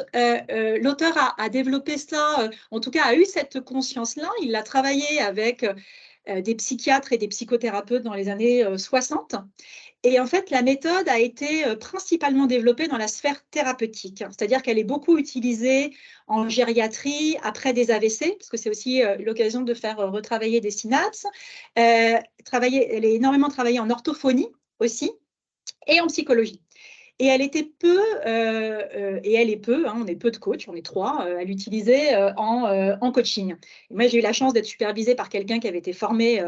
l'auteur a développé ça, en tout cas a eu cette conscience-là, il l'a travaillé avec des psychiatres et des psychothérapeutes dans les années 60. Et en fait, la méthode a été principalement développée dans la sphère thérapeutique, c'est-à-dire qu'elle est beaucoup utilisée en gériatrie après des AVC, parce que c'est aussi l'occasion de faire retravailler des synapses. Elle est énormément travaillée en orthophonie aussi, et en psychologie. Et elle était peu, et elle est peu, hein, on est peu de coachs, on est 3, à l'utiliser en coaching. Et moi, j'ai eu la chance d'être supervisée par quelqu'un qui avait été formé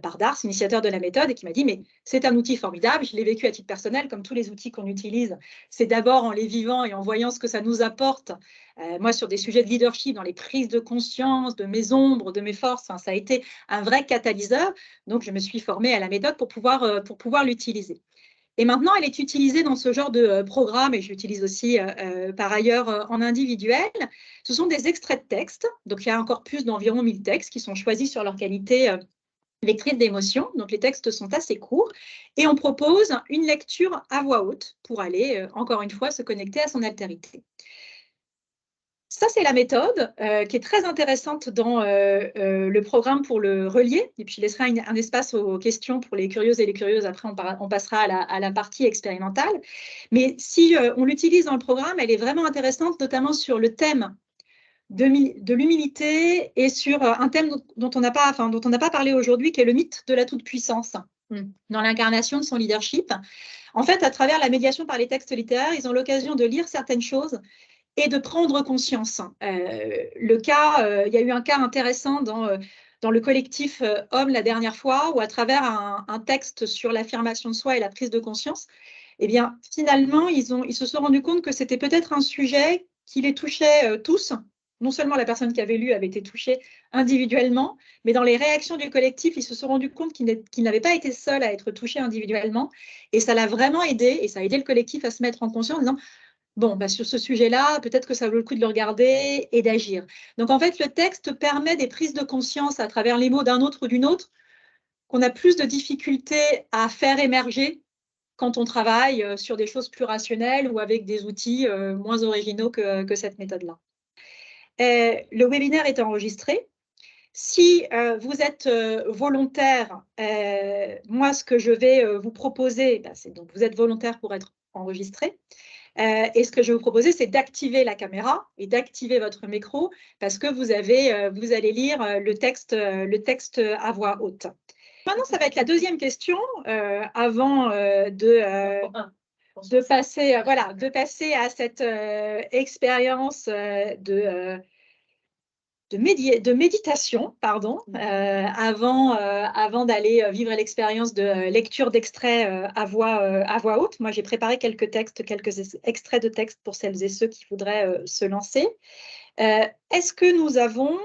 par Dars, initiateur de la méthode, et qui m'a dit « mais c'est un outil formidable, je l'ai vécu à titre personnel, comme tous les outils qu'on utilise, c'est d'abord en les vivant et en voyant ce que ça nous apporte. Moi, sur des sujets de leadership, dans les prises de conscience, de mes ombres, de mes forces, hein, ça a été un vrai catalyseur. Donc, je me suis formée à la méthode pour pouvoir l'utiliser. » Et maintenant, elle est utilisée dans ce genre de programme, et je l'utilise aussi par ailleurs en individuel. Ce sont des extraits de texte, donc il y a un corpus d'environ 1000 textes qui sont choisis sur leur qualité lectrice d'émotion. Donc les textes sont assez courts, et on propose une lecture à voix haute pour aller, encore une fois, se connecter à son altérité. Ça, c'est la méthode qui est très intéressante dans le programme pour le relier. Et puis, je laisserai un espace aux questions pour les curieuses et les curieuses. Après, on passera à la partie expérimentale. Mais si on l'utilise dans le programme, elle est vraiment intéressante, notamment sur le thème de l'humilité et sur un thème dont on n'a pas parlé aujourd'hui, qui est le mythe de la toute-puissance dans l'incarnation de son leadership. En fait, à travers la médiation par les textes littéraires, ils ont l'occasion de lire certaines choses et de prendre conscience. Il y a eu un cas intéressant dans le collectif Hommes la dernière fois, où à travers un texte sur l'affirmation de soi et la prise de conscience, eh bien, finalement, ils se sont rendus compte que c'était peut-être un sujet qui les touchait tous. Non seulement la personne qui avait lu avait été touchée individuellement, mais dans les réactions du collectif, ils se sont rendus compte qu'ils n'avaient pas été seuls à être touchés individuellement. Et ça l'a vraiment aidé, et ça a aidé le collectif à se mettre en conscience en disant bon, bah, sur ce sujet-là, peut-être que ça vaut le coup de le regarder et d'agir. Donc, en fait, le texte permet des prises de conscience à travers les mots d'un autre ou d'une autre qu'on a plus de difficultés à faire émerger quand on travaille sur des choses plus rationnelles ou avec des outils moins originaux que cette méthode-là. Le webinaire est enregistré. Si vous êtes volontaire, moi, ce que je vais vous proposer, c'est donc vous êtes volontaire pour être enregistré. Et ce que je vais vous proposer, c'est d'activer la caméra et d'activer votre micro parce que vous allez lire le texte à voix haute. Maintenant, ça va être la deuxième question avant de passer à cette expérience de méditation, avant d'aller vivre l'expérience de lecture d'extraits à voix haute. Moi, j'ai préparé quelques extraits de textes pour celles et ceux qui voudraient se lancer. Est-ce que nous avons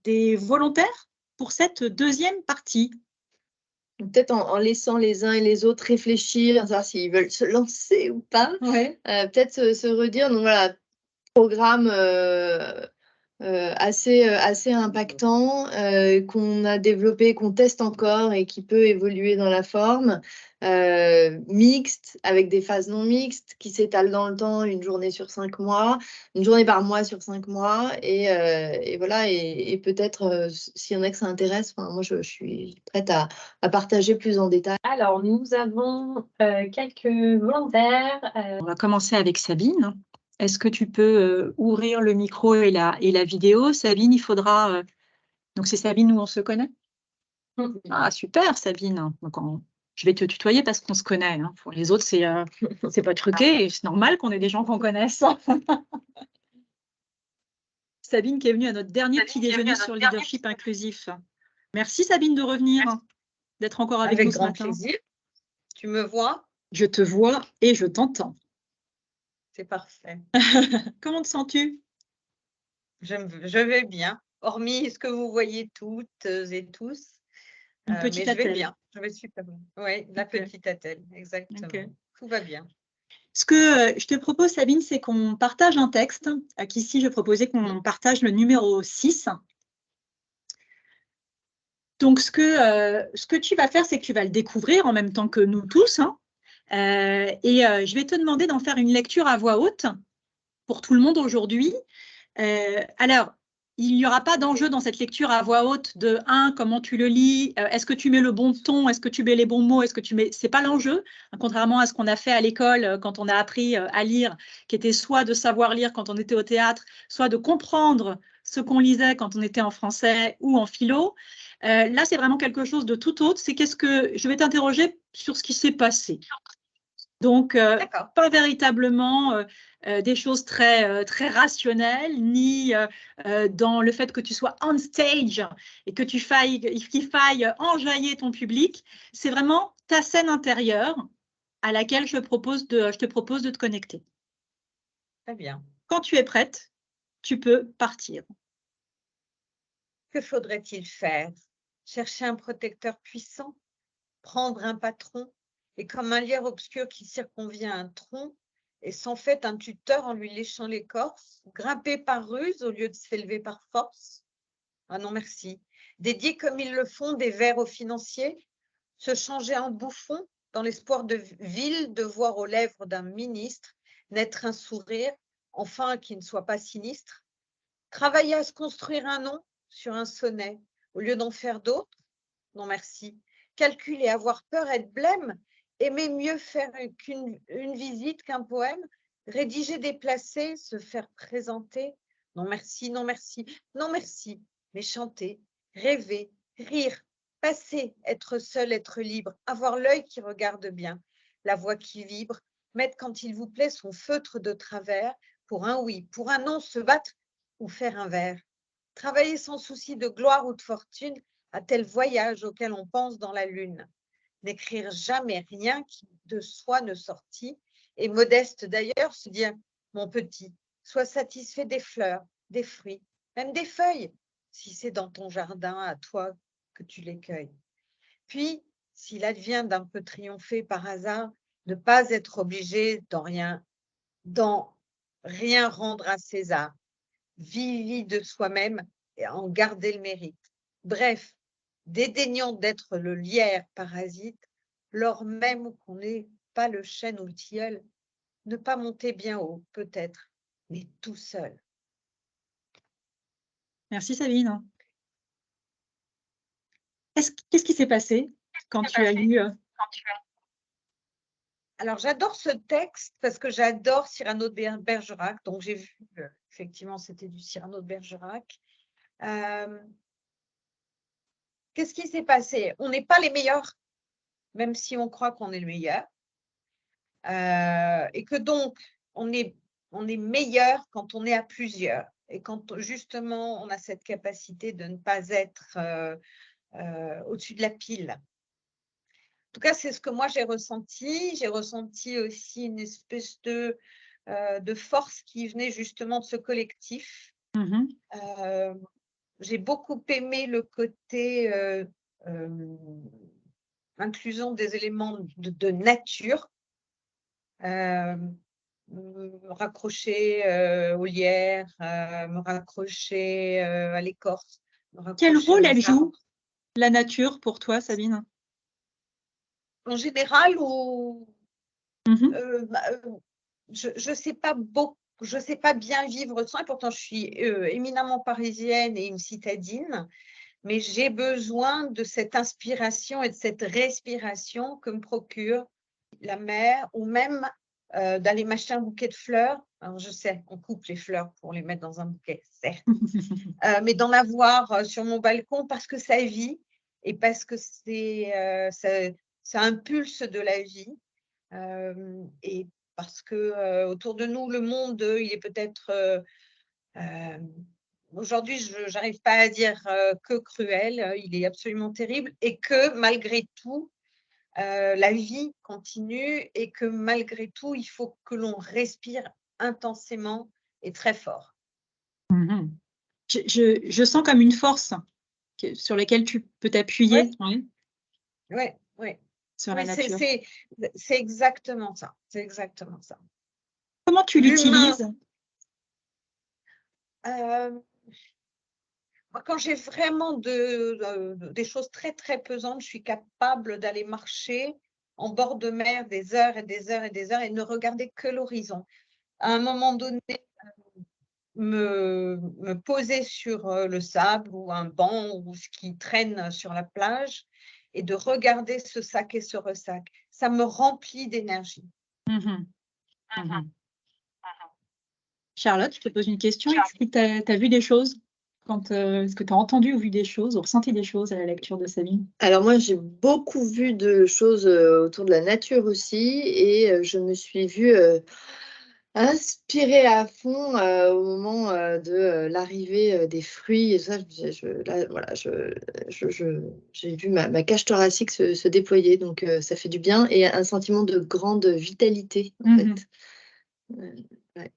des volontaires pour cette deuxième partie? Peut-être en laissant les uns et les autres réfléchir, savoir s'ils veulent se lancer ou pas. Ouais. Peut-être se redire, donc voilà, programme assez impactant qu'on a développé, qu'on teste encore et qui peut évoluer dans la forme, mixte, avec des phases non mixtes, qui s'étalent dans le temps, une journée sur 5 mois, une journée par mois sur 5 mois, et voilà, et peut-être s'il y en a que ça intéresse, moi je suis prête à partager plus en détail. Alors, nous avons quelques volontaires. On va commencer avec Sabine. Est-ce que tu peux ouvrir le micro et la vidéo? Sabine, il faudra... donc, c'est Sabine où on se connaît? Ah, super, Sabine. Donc, Je vais te tutoyer parce qu'on se connaît. Hein. Pour les autres, c'est pas truqué et c'est normal qu'on ait des gens qu'on connaisse. Sabine qui est venue à notre dernier petit déjeuner sur le leadership inclusif. Merci Sabine de revenir, d'être encore avec nous ce matin. Avec grand plaisir. Tu me vois? Je te vois et je t'entends. C'est parfait. Comment te sens-tu? Je vais bien, hormis ce que vous voyez toutes et tous. Une petite mais je vais attelle. bien, je vais super bien. Oui, la petite attelle, exactement. Okay. Tout va bien. Ce que je te propose, Sabine, c'est qu'on partage un texte. Ici, je proposais qu'on partage le numéro 6. Donc, ce que tu vas faire, c'est que tu vas le découvrir en même temps que nous tous. Hein. Je vais te demander d'en faire une lecture à voix haute pour tout le monde aujourd'hui. Alors, il n'y aura pas d'enjeu dans cette lecture à voix haute de comment tu le lis, est-ce que tu mets le bon ton, est-ce que tu mets les bons mots, c'est pas l'enjeu, hein, contrairement à ce qu'on a fait à l'école quand on a appris à lire, qui était soit de savoir lire quand on était au théâtre, soit de comprendre ce qu'on lisait quand on était en français ou en philo. Là, c'est vraiment quelque chose de tout autre. C'est je vais t'interroger sur ce qui s'est passé. Donc, pas véritablement des choses très rationnelles, ni dans le fait que tu sois on stage et qu'il faille enjailler ton public. C'est vraiment ta scène intérieure à laquelle je te propose de te connecter. Très bien. Quand tu es prête, tu peux partir. Que faudrait-il faire? Chercher un protecteur puissant? Prendre un patron? Et comme un lierre obscur qui circonvient un tronc, et s'en fait un tuteur en lui léchant l'écorce, grimper par ruse au lieu de s'élever par force? Ah non, merci. Dédier comme ils le font des vers aux financiers, se changer en bouffon dans l'espoir de vil de voir aux lèvres d'un ministre naître un sourire, enfin qui ne soit pas sinistre. Travailler à se construire un nom sur un sonnet au lieu d'en faire d'autres? Non, merci. Calculer, avoir peur, être blême, aimer mieux faire une visite qu'un poème, rédiger, déplacer, se faire présenter? Non, merci, non, merci, non, merci. Mais chanter, rêver, rire, passer, être seul, être libre, avoir l'œil qui regarde bien, la voix qui vibre, mettre quand il vous plaît son feutre de travers, pour un oui, pour un non, se battre ou faire un vers. Travailler sans souci de gloire ou de fortune, à tel voyage auquel on pense dans la lune. N'écrire jamais rien qui de soi ne sortit, et modeste d'ailleurs, se dire, mon petit, sois satisfait des fleurs, des fruits, même des feuilles, si c'est dans ton jardin à toi que tu les cueilles. Puis, s'il advient d'un peu triompher par hasard, ne pas être obligé dans rien rendre à César, vivre de soi-même et en garder le mérite. Bref, dédaignant d'être le lierre parasite, lors même qu'on n'est pas le chêne ou le tilleul, ne pas monter bien haut, peut-être, mais tout seul. Merci Sabine. Qu'est-ce qui s'est passé quand tu as lu Alors, j'adore ce texte parce que j'adore Cyrano de Bergerac. Donc, j'ai vu, effectivement, c'était du Cyrano de Bergerac. Qu'est-ce qui s'est passé? On n'est pas les meilleurs, même si on croit qu'on est le meilleur. Et que donc, on est meilleur quand on est à plusieurs. Et quand, justement, on a cette capacité de ne pas être au-dessus de la pile. En tout cas, c'est ce que moi j'ai ressenti. J'ai ressenti aussi une espèce de force qui venait justement de ce collectif. J'ai beaucoup aimé le côté inclusion des éléments de nature, me raccrocher aux lierres, me raccrocher à l'écorce. Quel rôle elle joue, la nature, pour toi, Sabine? En général, je sais pas beaucoup, je sais pas bien vivre sans, et pourtant je suis éminemment parisienne et une citadine, mais j'ai besoin de cette inspiration et de cette respiration que me procure la mer, ou même d'aller m'acheter un bouquet de fleurs. Alors je sais, on coupe les fleurs pour les mettre dans un bouquet, certes, mais d'en avoir sur mon balcon parce que ça vit et parce que c'est un pulse de la vie. Et parce que autour de nous, le monde, il est peut-être aujourd'hui, je n'arrive pas à dire que cruel, il est absolument terrible, et que malgré tout, la vie continue, et que malgré tout, il faut que l'on respire intensément et très fort. Mhm. Je sens comme une force sur laquelle tu peux t'appuyer, Oui, oui. sur la Oui, nature. c'est exactement ça. C'est exactement ça. Comment tu L'humain, l'utilises? moi, quand j'ai vraiment des choses très, très pesantes, je suis capable d'aller marcher en bord de mer des heures et des heures et des heures et ne regarder que l'horizon. À un moment donné, me poser sur le sable ou un banc ou ce qui traîne sur la plage et de regarder ce sac et ce ressac. Ça me remplit d'énergie. Mhm. Mhm. Charlotte, je te pose une question. Est-ce que tu as vu des choses est-ce que tu as entendu ou vu des choses ou ressenti des choses à la lecture de Sabine? Alors moi, j'ai beaucoup vu de choses autour de la nature aussi, et je me suis vue inspirée à fond au moment de l'arrivée des fruits. Et ça, là, voilà, j'ai vu ma cage thoracique se déployer, donc ça fait du bien, et un sentiment de grande vitalité, en Mhm. fait. Ouais.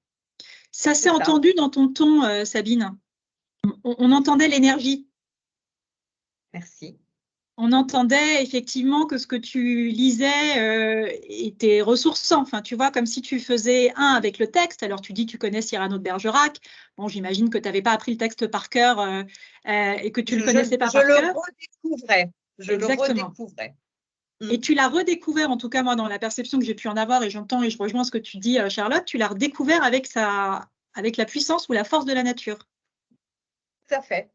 Ça C'est s'est ça. entendu dans ton ton, Sabine. On entendait l'énergie. Merci. On entendait effectivement que ce que tu lisais était ressourçant. Enfin, tu vois, comme si tu faisais un avec le texte. Alors, tu dis que tu connais Cyrano de Bergerac. Bon, j'imagine que tu n'avais pas appris le texte par cœur et que tu ne le connaissais pas Je par le cœur. redécouvrais. Je le Exactement. redécouvrais. Et tu l'as redécouvert, en tout cas, moi, dans la perception que j'ai pu en avoir, et j'entends et je rejoins ce que tu dis, Charlotte, tu l'as redécouvert avec la puissance ou la force de la nature. Tout à fait.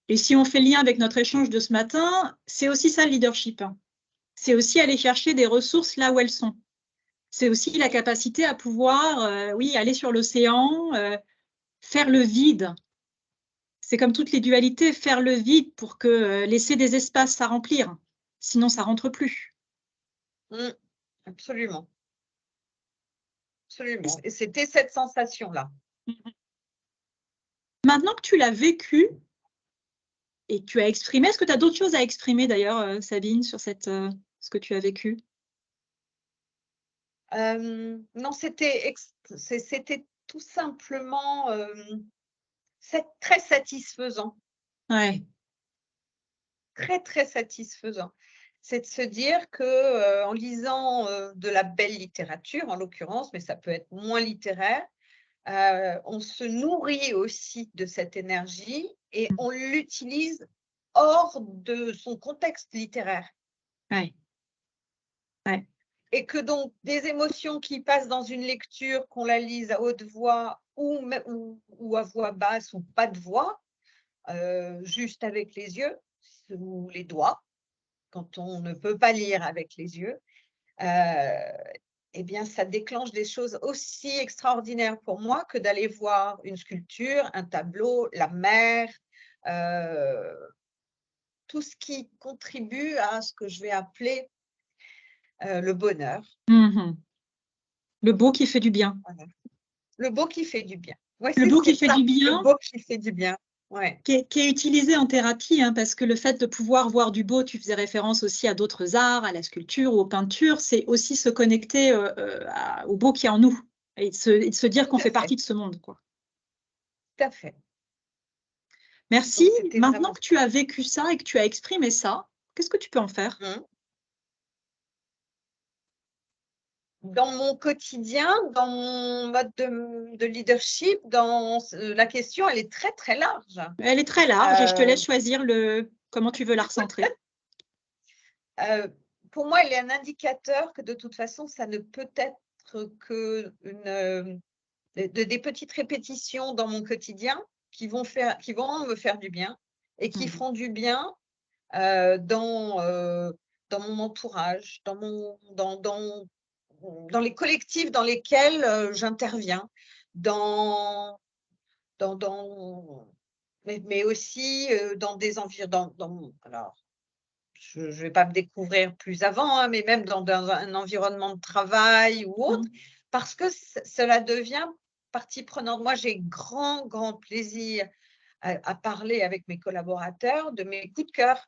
Et si on fait le lien avec notre échange de ce matin, c'est aussi ça le leadership. C'est aussi aller chercher des ressources là où elles sont. C'est aussi la capacité à pouvoir, oui, aller sur l'océan, faire le vide. C'est comme toutes les dualités, faire le vide pour que laisser des espaces à remplir. Sinon, ça rentre plus. Absolument. Absolument. Et c'était cette sensation-là. Maintenant que tu l'as vécu et que tu as exprimé, est-ce que tu as d'autres choses à exprimer d'ailleurs, Sabine, sur ce que tu as vécu? Non, c'était tout simplement très satisfaisant. Ouais. Très, très satisfaisant. C'est de se dire que en lisant de la belle littérature, en l'occurrence, mais ça peut être moins littéraire, on se nourrit aussi de cette énergie et on l'utilise hors de son contexte littéraire. Ouais. Ouais. Et que donc des émotions qui passent dans une lecture, qu'on la lise à haute voix ou à voix basse ou pas de voix, juste avec les yeux ou les doigts, quand on ne peut pas lire avec les yeux, eh bien, ça déclenche des choses aussi extraordinaires pour moi que d'aller voir une sculpture, un tableau, la mer, tout ce qui contribue à ce que je vais appeler le bonheur. Mmh. Le beau qui fait du bien. Voilà. Le beau qui fait du bien. Ouais, Le beau qui fait ça, du bien. le beau qui fait du bien. Ouais. Qui est utilisé en thérapie, hein, parce que le fait de pouvoir voir du beau, tu faisais référence aussi à d'autres arts, à la sculpture ou aux peintures, c'est aussi se connecter au beau qui est en nous et de se dire qu'on Tout à fait fait. partie de ce monde, quoi. Tout à fait. Merci. Donc, c'était Maintenant vraiment que tu as vécu ça et que tu as exprimé ça, qu'est-ce que tu peux en faire? Dans mon quotidien, dans mon mode de leadership, la question, elle est très, très large. Elle est très large et je te laisse choisir comment tu veux la recentrer. Pour moi, elle est un indicateur que de toute façon, ça ne peut être que des petites répétitions dans mon quotidien qui vont me faire du bien et qui feront du bien dans mon entourage, dans les collectifs dans lesquels j'interviens, mais aussi dans des environnements. Alors, je ne vais pas me découvrir plus avant, hein, mais même dans un environnement de travail ou autre, parce que cela devient partie prenante. Moi, j'ai grand plaisir à parler avec mes collaborateurs de mes coups de cœur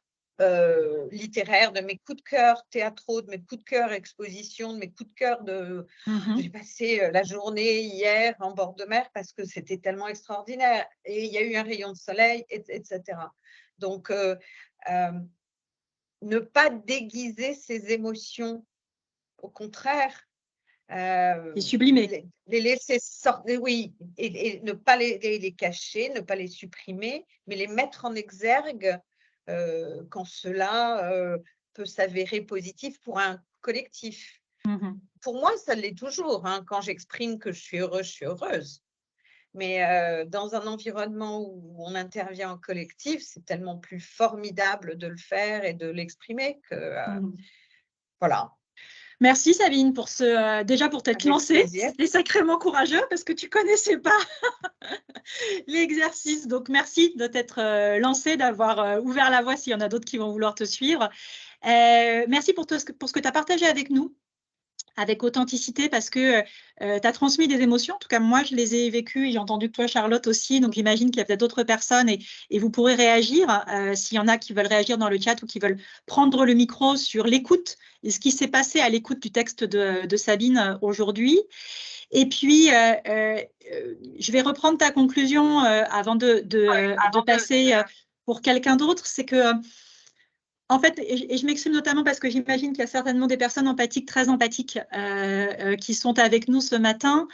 littéraires, de mes coups de cœur théâtraux, de mes coups de cœur expositions, de mes coups de cœur de… J'ai passé la journée hier en bord de mer parce que c'était tellement extraordinaire et il y a eu un rayon de soleil, etc. Donc, ne pas déguiser ses émotions, au contraire, Et sublimer. les laisser sortir, oui, et ne pas les cacher, ne pas les supprimer, mais les mettre en exergue quand cela peut s'avérer positif pour un collectif. Pour moi, ça l'est toujours, hein, quand j'exprime que je suis heureuse. Mais dans un environnement où on intervient en collectif, c'est tellement plus formidable de le faire et de l'exprimer que voilà. Merci Sabine pour déjà pour t'être lancée. C'était sacrément courageux parce que tu connaissais pas l'exercice. Donc merci de t'être lancée, d'avoir ouvert la voie s'il y en a d'autres qui vont vouloir te suivre. Merci pour ce que tu as partagé avec nous, avec authenticité, parce que tu as transmis des émotions. En tout cas, moi, je les ai vécues et j'ai entendu que toi, Charlotte, aussi. Donc, j'imagine qu'il y a peut-être d'autres personnes et vous pourrez réagir s'il y en a qui veulent réagir dans le chat ou qui veulent prendre le micro sur l'écoute et ce qui s'est passé à l'écoute du texte de Sabine aujourd'hui. Et puis, je vais reprendre ta conclusion avant de passer pour quelqu'un d'autre. C'est que en fait, et je m'exprime notamment parce que j'imagine qu'il y a certainement des personnes empathiques, très empathiques, qui sont avec nous ce matin.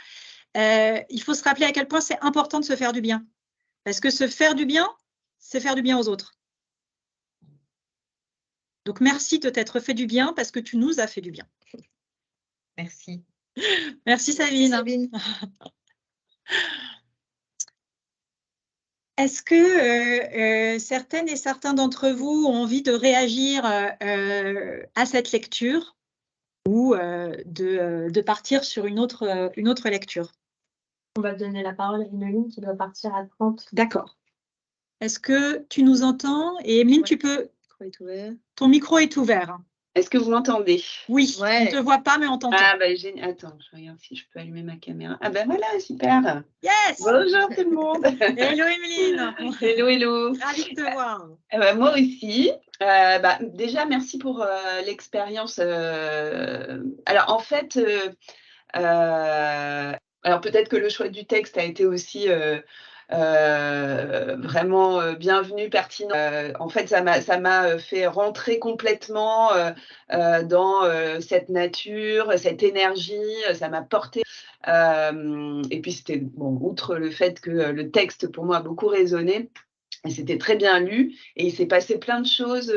Il faut se rappeler à quel point c'est important de se faire du bien. Parce que se faire du bien, c'est faire du bien aux autres. Donc, merci de t'être fait du bien parce que tu nous as fait du bien. Merci. Merci Sabine. Merci, Sabine. Est-ce que certaines et certains d'entre vous ont envie de réagir à cette lecture ou de partir sur une autre lecture? On va donner la parole à Emeline qui doit partir à 30. D'accord. Est-ce que tu nous entends? Et Emeline, tu peux… Ton micro est ouvert. Est-ce que vous m'entendez? Oui, on ne te voit pas, mais on t'entend. Ah, bah, génial. Attends, je regarde si je peux allumer ma caméra. Ah, ben voilà, super. Yes! Bonjour tout le monde. Hello, Emeline. Hello. Ravie de te voir. Moi aussi. Déjà, merci pour l'expérience. Alors, en fait, alors peut-être que le choix du texte a été aussi vraiment bienvenu, pertinent. En fait, ça m'a fait rentrer complètement dans cette nature, cette énergie, ça m'a porté. Et puis, c'était, bon, outre le fait que le texte, pour moi, a beaucoup résonné, et c'était très bien lu, et il s'est passé plein de choses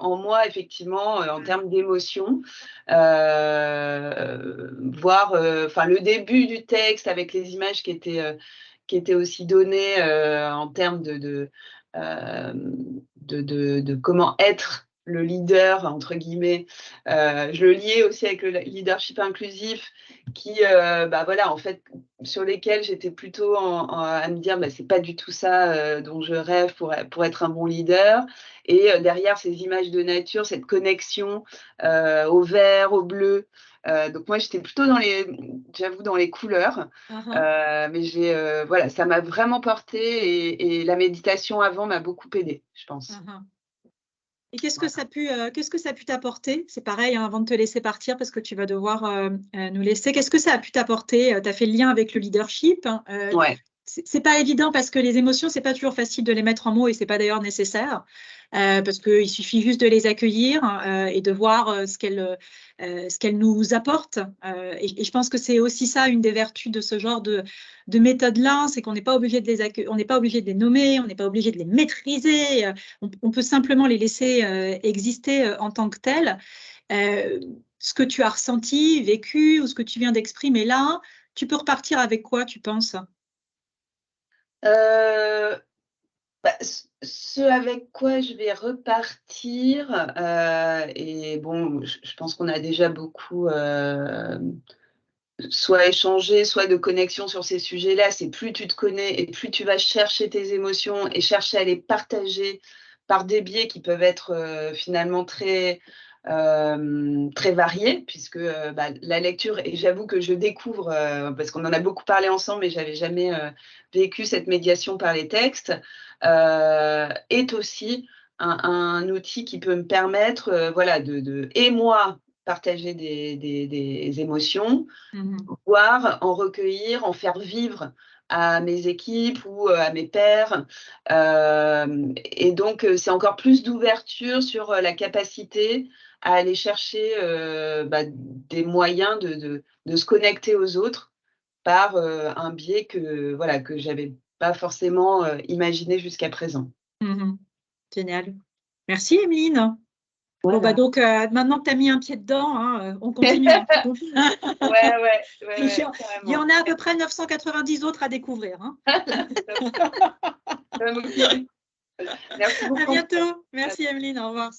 en moi, effectivement, en termes d'émotion. Voir le début du texte avec les images qui étaient aussi données en termes de comment être le leader, entre guillemets. Je le liais aussi avec le leadership inclusif qui, voilà, en fait, sur lesquels j'étais plutôt à me dire, c'est pas du tout ça dont je rêve pour être un bon leader. Et derrière ces images de nature, cette connexion au vert, au bleu. Donc moi, j'étais plutôt j'avoue, dans les couleurs. Mais voilà, ça m'a vraiment porté et la méditation avant m'a beaucoup aidée, je pense. Et qu'est-ce que ça a pu t'apporter? C'est pareil, hein, avant de te laisser partir, parce que tu vas devoir nous laisser. Qu'est-ce que ça a pu t'apporter? Tu as fait le lien avec le leadership. Ouais. C'est pas évident parce que les émotions, c'est pas toujours facile de les mettre en mots et c'est pas d'ailleurs nécessaire parce qu'il suffit juste de les accueillir et de voir ce qu'elles nous apportent. Et je pense que c'est aussi ça, une des vertus de ce genre de méthode-là, c'est qu'on n'est pas obligé de on n'est pas obligé de les nommer, on n'est pas obligé de les maîtriser. On peut simplement les laisser exister en tant que telles. Ce que tu as ressenti, vécu ou ce que tu viens d'exprimer là, tu peux repartir avec quoi, tu penses? Ce avec quoi je vais repartir, et bon, je pense qu'on a déjà beaucoup soit échangé, soit de connexion sur ces sujets-là. C'est plus tu te connais et plus tu vas chercher tes émotions et chercher à les partager par des biais qui peuvent être finalement très variés, puisque la lecture, et j'avoue que je découvre, parce qu'on en a beaucoup parlé ensemble, mais j'avais jamais vécu cette médiation par les textes, est aussi un outil qui peut me permettre voilà, et moi, partager des émotions, voire en recueillir, en faire vivre à mes équipes ou à mes pairs. Et donc, c'est encore plus d'ouverture sur la capacité à aller chercher des moyens de se connecter aux autres par un biais que je n'avais pas forcément imaginé jusqu'à présent. Génial. Merci, Emeline. Voilà. Bon, donc, maintenant que tu as mis un pied dedans, hein, on continue. Ouais, Il y en a à peu près 990 autres à découvrir. Hein. Merci beaucoup. À bientôt. Merci, Emeline. Au revoir.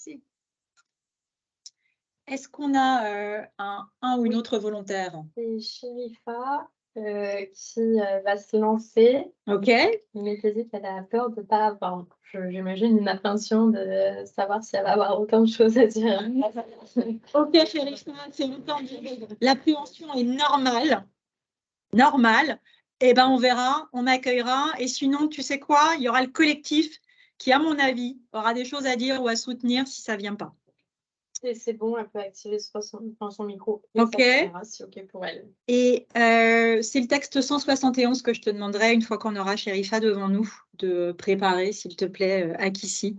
Est-ce qu'on a un ou une autre volontaire? C'est Sherifa qui va se lancer. OK. Mais hésite, elle a peur de ne pas avoir, j'imagine, une appréhension de savoir si elle va avoir autant de choses à dire. OK, Sherifa, c'est entendu. L'appréhension est normale. Normale. Eh bien, on verra, on accueillera. Et sinon, tu sais quoi? Il y aura le collectif qui, à mon avis, aura des choses à dire ou à soutenir si ça ne vient pas. Et c'est bon, elle peut activer son micro. OK. C'est OK pour elle. Et c'est le texte 171 que je te demanderai, une fois qu'on aura Sherifa devant nous, de préparer, s'il te plaît, Akissi.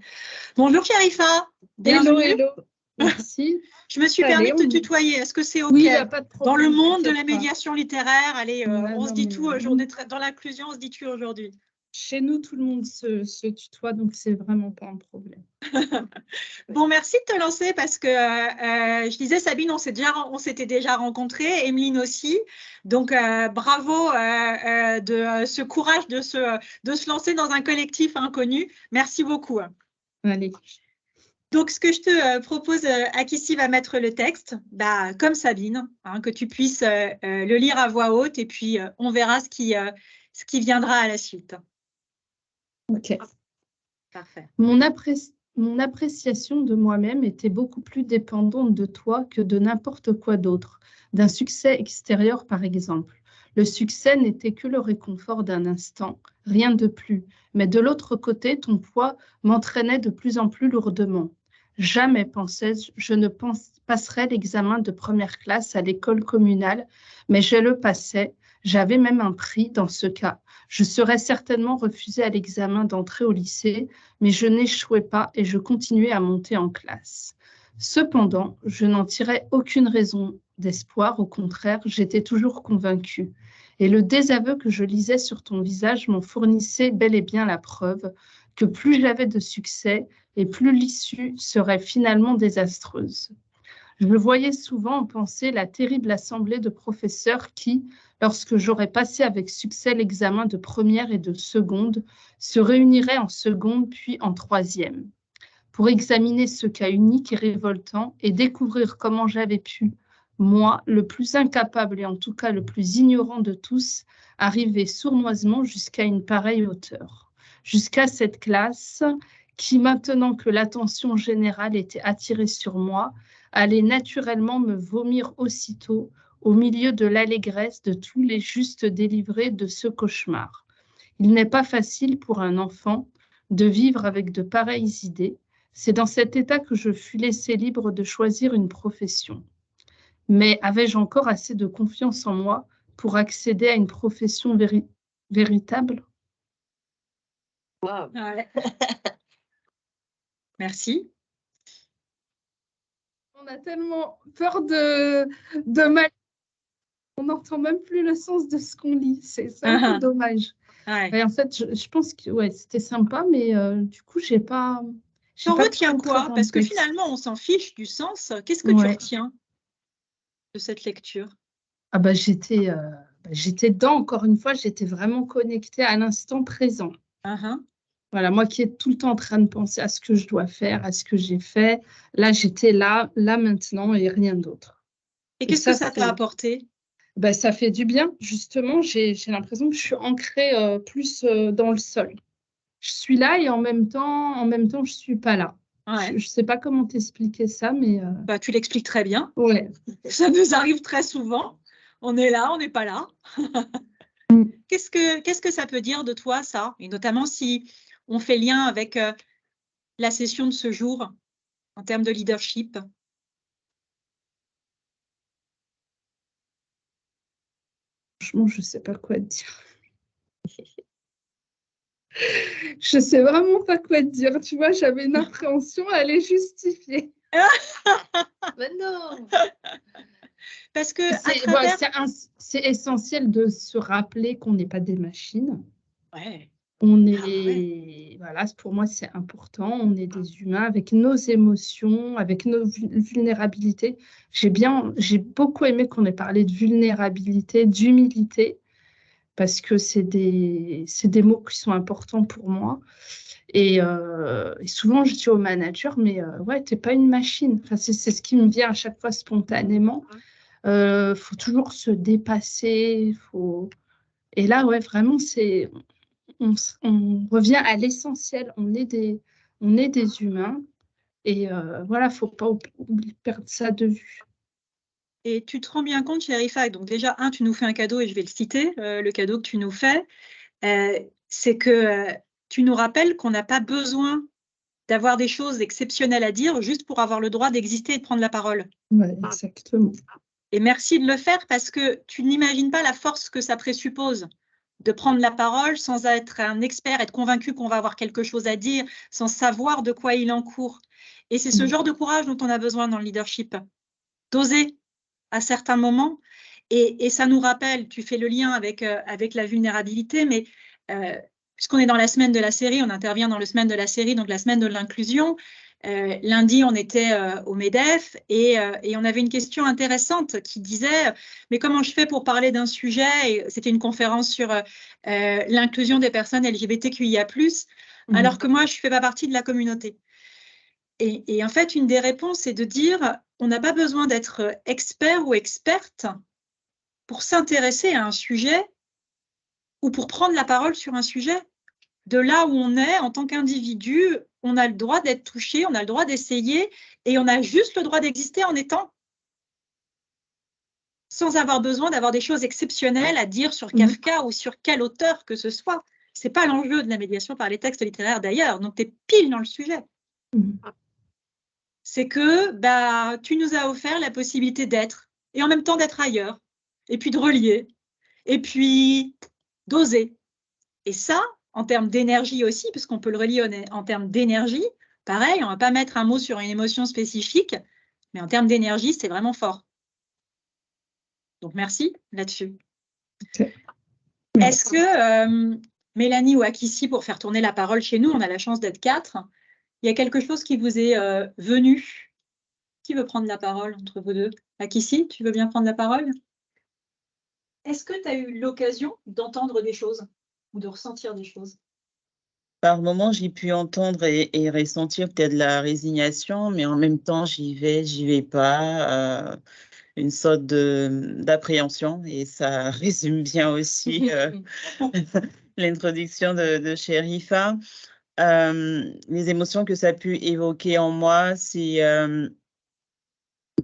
Bonjour Sherifa. Hello, hello. Merci. Je me suis permis de te tutoyer. Est-ce que c'est OK? Oui, il n'y a pas de problème. Dans le monde de la t'inquiète pas. médiation littéraire, allez, on se dit tout aujourd'hui. Dans l'inclusion, on se dit tout aujourd'hui. Chez nous, tout le monde se tutoie, donc c'est vraiment pas un problème. Bon, merci de te lancer parce que je disais, Sabine, on s'était déjà rencontrés, Emeline aussi. Donc, bravo de ce courage de se lancer dans un collectif inconnu. Merci beaucoup. Allez. Donc, ce que je te propose, Akissi va mettre le texte, comme Sabine, hein, que tu puisses le lire à voix haute et puis on verra ce qui viendra à la suite. OK. Parfait. Mon appréciation de moi-même était beaucoup plus dépendante de toi que de n'importe quoi d'autre, d'un succès extérieur par exemple. Le succès n'était que le réconfort d'un instant, rien de plus. Mais de l'autre côté, ton poids m'entraînait de plus en plus lourdement. Jamais, pensais-je, je ne passerais l'examen de première classe à l'école communale, mais je le passais. J'avais même un prix dans ce cas. Je serais certainement refusée à l'examen d'entrée au lycée, mais je n'échouais pas et je continuais à monter en classe. Cependant, je n'en tirais aucune raison d'espoir, au contraire, j'étais toujours convaincue. Et le désaveu que je lisais sur ton visage m'en fournissait bel et bien la preuve que plus j'avais de succès et plus l'issue serait finalement désastreuse. Je le voyais souvent en pensée la terrible assemblée de professeurs qui, lorsque j'aurais passé avec succès l'examen de première et de seconde, se réuniraient en seconde puis en troisième, pour examiner ce cas unique et révoltant et découvrir comment j'avais pu, moi, le plus incapable et en tout cas le plus ignorant de tous, arriver sournoisement jusqu'à une pareille hauteur, jusqu'à cette classe qui, maintenant que l'attention générale était attirée sur moi, allait naturellement me vomir aussitôt au milieu de l'allégresse de tous les justes délivrés de ce cauchemar. Il n'est pas facile pour un enfant de vivre avec de pareilles idées. C'est dans cet état que je fus laissée libre de choisir une profession. Mais avais-je encore assez de confiance en moi pour accéder à une profession véritable? Wow. Ouais. Merci. On a tellement peur de mal. On n'entend même plus le sens de ce qu'on lit. C'est un peu dommage. Ouais. Et en fait, je pense que c'était sympa, mais du coup, j'ai pas. Tu en retiens quoi? Parce que finalement, on s'en fiche du sens. Qu'est-ce que tu retiens de cette lecture? Ah bah, j'étais dedans, encore une fois, j'étais vraiment connectée à l'instant présent. Voilà, moi qui est tout le temps en train de penser à ce que je dois faire, à ce que j'ai fait, là, j'étais là maintenant et rien d'autre. Et qu'est-ce que ça t'a apporté? Ben, ça fait du bien, justement. J'ai l'impression que je suis ancrée plus dans le sol. je suis là et en même temps, je suis pas là. Ouais. Je sais pas comment t'expliquer ça, mais Bah, tu l'expliques très bien. ouais. Ça nous arrive très souvent. On est là, on n'est pas là. Qu'est-ce que ça peut dire de toi, ça? Et notamment si on fait lien avec la session de ce jour en termes de leadership. Franchement, je sais pas quoi te dire. Je sais vraiment pas quoi te dire. Tu vois, j'avais une appréhension, elle est justifiée. Mais non. Parce que à travers... C'est essentiel de se rappeler qu'on n'est pas des machines. Ouais. On Ah, est, ouais. voilà, pour moi, c'est important. On est des humains avec nos émotions, avec nos vulnérabilités. J'ai beaucoup aimé qu'on ait parlé de vulnérabilité, d'humilité, parce que c'est des mots qui sont importants pour moi. Et souvent, je dis aux managers, mais ouais, t'es pas une machine. Enfin, c'est ce qui me vient à chaque fois spontanément. Faut toujours se dépasser. Et là, ouais, vraiment, on revient à l'essentiel. On est des humains. Et voilà, faut pas perdre ça de vue. Et tu te rends bien compte, Sherifa, donc déjà, tu nous fais un cadeau et je vais le citer, le cadeau que tu nous fais, c'est que tu nous rappelles qu'on n'a pas besoin d'avoir des choses exceptionnelles à dire juste pour avoir le droit d'exister et de prendre la parole. Ouais, exactement. Et merci de le faire parce que tu n'imagines pas la force que ça présuppose de prendre la parole sans être un expert, être convaincu qu'on va avoir quelque chose à dire, sans savoir de quoi il en court. Et c'est ce genre de courage dont on a besoin dans le leadership, d'oser à certains moments. Et ça nous rappelle, tu fais le lien avec la vulnérabilité, mais puisqu'on est dans la semaine de la série, on intervient dans la semaine de la série, donc la semaine de l'inclusion. Lundi, on était au MEDEF et on avait une question intéressante qui disait « Mais comment je fais pour parler d'un sujet ?» Et c'était une conférence sur l'inclusion des personnes LGBTQIA+, alors que moi, je ne fais pas partie de la communauté. Et en fait, une des réponses, c'est de dire on n'a pas besoin d'être expert ou experte pour s'intéresser à un sujet ou pour prendre la parole sur un sujet. De là où on est, en tant qu'individu, on a le droit d'être touché, on a le droit d'essayer et on a juste le droit d'exister en étant. Sans avoir besoin d'avoir des choses exceptionnelles à dire sur Kafka ou sur quel auteur que ce soit. Ce n'est pas l'enjeu de la médiation par les textes littéraires d'ailleurs, donc tu es pile dans le sujet. C'est que tu nous as offert la possibilité d'être et en même temps d'être ailleurs, et puis de relier, et puis d'oser. Et ça, en termes d'énergie aussi, parce qu'on peut le relier en termes d'énergie, pareil, on ne va pas mettre un mot sur une émotion spécifique, mais en termes d'énergie, c'est vraiment fort. Donc, merci là-dessus. Est-ce que Mélanie ou Akissi, pour faire tourner la parole chez nous, on a la chance d'être 4, il y a quelque chose qui vous est venu? Qui veut prendre la parole entre vous deux? Akissi, tu veux bien prendre la parole? Est-ce que tu as eu l'occasion d'entendre des choses ou de ressentir des choses? Par moments, j'ai pu entendre et ressentir peut-être la résignation, mais en même temps, j'y vais pas, une sorte d'appréhension, et ça résume bien aussi l'introduction de Sherifa. Les émotions que ça a pu évoquer en moi, c'est